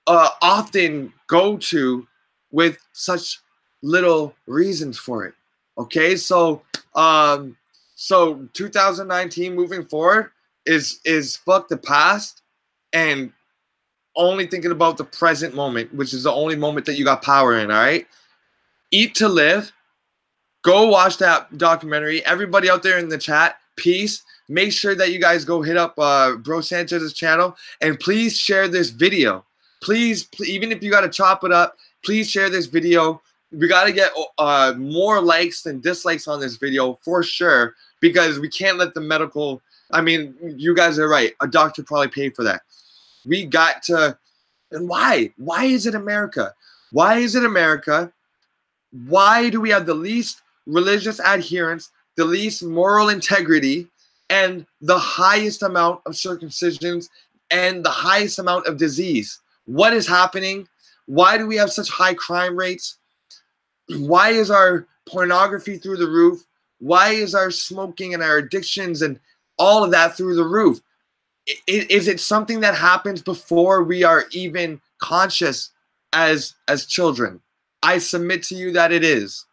often go to with such little reasons for it. Okay, so 2019 moving forward is fuck the past and only thinking about the present moment, which is the only moment that you got power in. All right, Eat to Live. Go watch that documentary. Everybody out there in the chat, peace. make sure that you guys go hit up Bro Sanchez's channel, and please share this video. Please, even if you got to chop it up, please share this video. We got to get more likes than dislikes on this video for sure, because we can't let the medical, I mean, you guys are right. A doctor probably paid for that. We got to, and why? Why is it America? Why is it America? Why do we have the least religious adherence, the least moral integrity, and the highest amount of circumcisions and the highest amount of disease? What is happening? Why do we have such high crime rates? Why is our pornography through the roof? Why is our smoking and our addictions and all of that through the roof? Is it something that happens before we are even conscious as children? I submit to you that it is.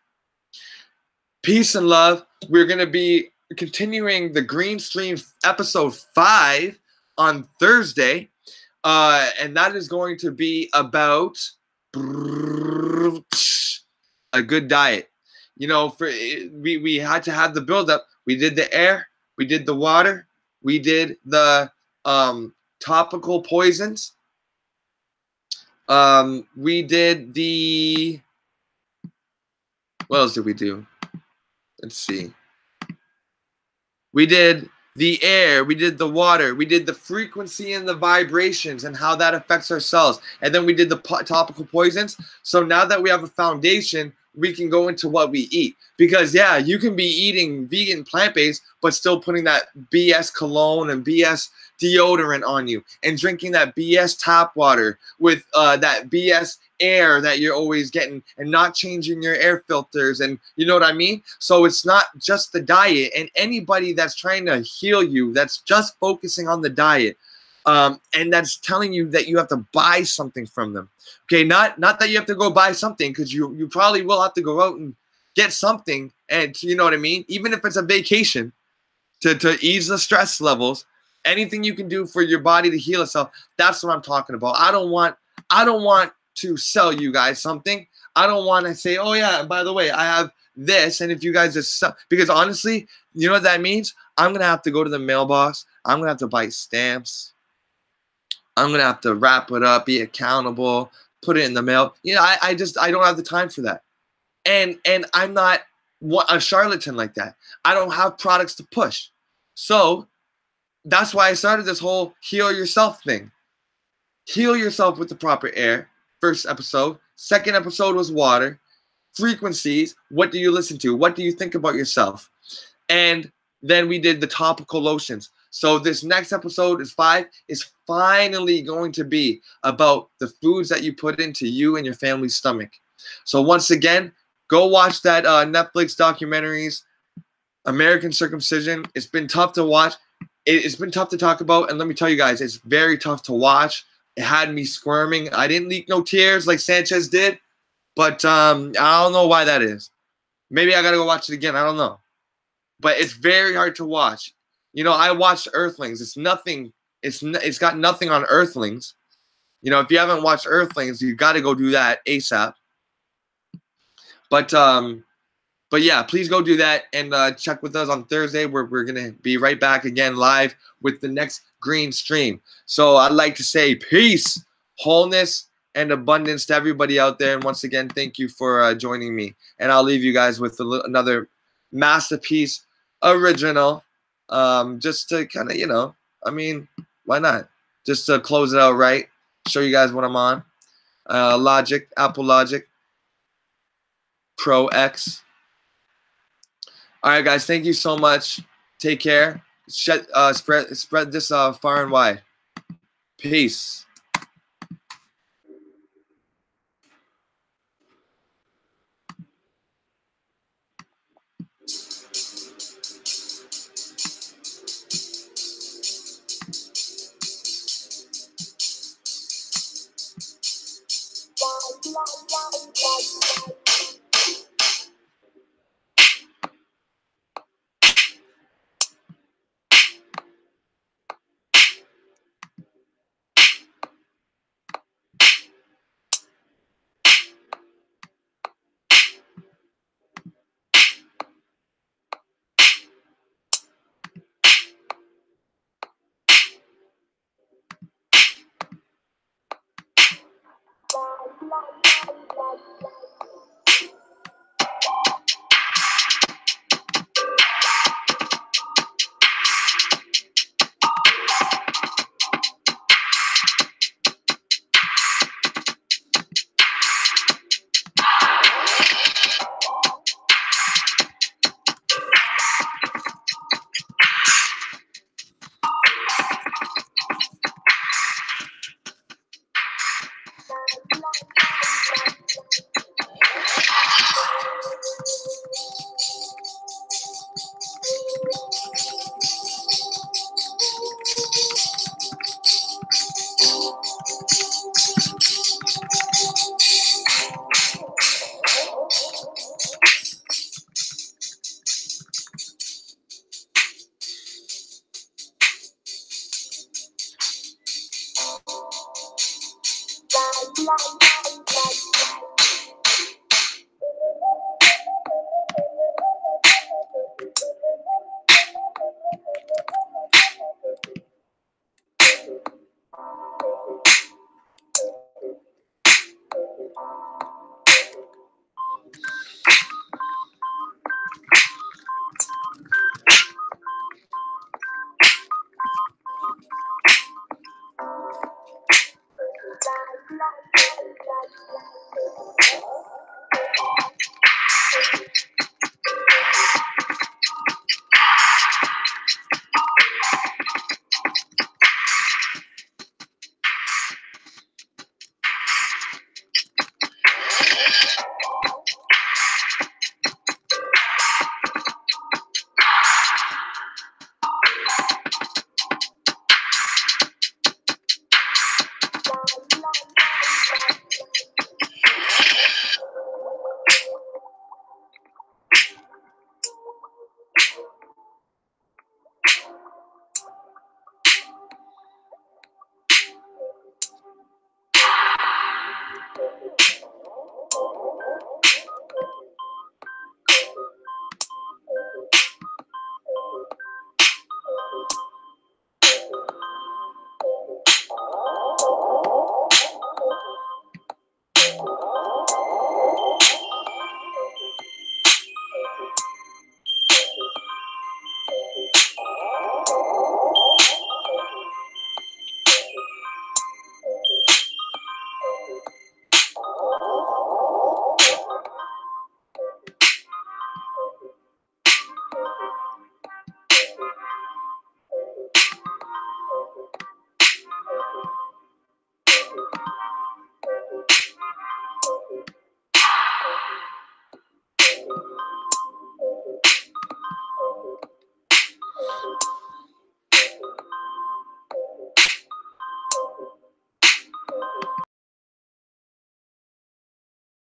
Peace and love. We're going to be continuing the Green Stream episode 5 on Thursday. And that is going to be about a good diet. You know, we had to have the buildup. We did the air, we did the water, we did the topical poisons. We did the, what else did we do? Let's see. We did the air, we did the water, we did the frequency and the vibrations and how that affects our cells. And then we did the topical poisons. So now that we have a foundation, we can go into what we eat. Because yeah, you can be eating vegan plant-based, but still putting that BS cologne and BS deodorant on you, and drinking that BS tap water with that BS air that you're always getting, and not changing your air filters, and you know what I mean? So it's not just the diet, and anybody that's trying to heal you, that's just focusing on the diet, and that's telling you that you have to buy something from them. Okay, not that you have to go buy something, because you probably will have to go out and get something, and you know what I mean? Even if it's a vacation to ease the stress levels, anything you can do for your body to heal itself, that's what I'm talking about. I don't want to sell you guys something. I don't want to say, oh yeah, and by the way, I have this, and if you guys just sell, because honestly, you know what that means? I'm gonna have to go to the mailbox. I'm gonna have to buy stamps. I'm gonna have to wrap it up, be accountable, put it in the mail. You know, I don't have the time for that. And I'm not a charlatan like that. I don't have products to push. So that's why I started this whole heal yourself thing. Heal yourself with the proper air. First episode. Second episode was water. Frequencies. What do you listen to? What do you think about yourself? And then we did the topical lotions. So this next episode is 5, is finally going to be about the foods that you put into you and your family's stomach. So once again, go watch that Netflix documentaries, American Circumcision. It's been tough to watch. It's been tough to talk about. And let me tell you guys, it's very tough to watch. It had me squirming. I didn't leak no tears like Sanchez did. But I don't know why that is. Maybe I got to go watch it again. I don't know. But it's very hard to watch. You know, I watched Earthlings. It's nothing. It's got nothing on Earthlings. You know, if you haven't watched Earthlings, you got to go do that ASAP. But yeah, please go do that, and check with us on Thursday, where we're going to be right back again live with the next Green Stream. So I'd like to say peace, wholeness, and abundance to everybody out there. And once again, thank you for joining me. And I'll leave you guys with another masterpiece original, just to kind of, you know, I mean, why not? Just to close it out right, show you guys what I'm on. Logic, Apple Logic Pro X. All right, guys, thank you so much. Take care. Spread this far and wide. Peace.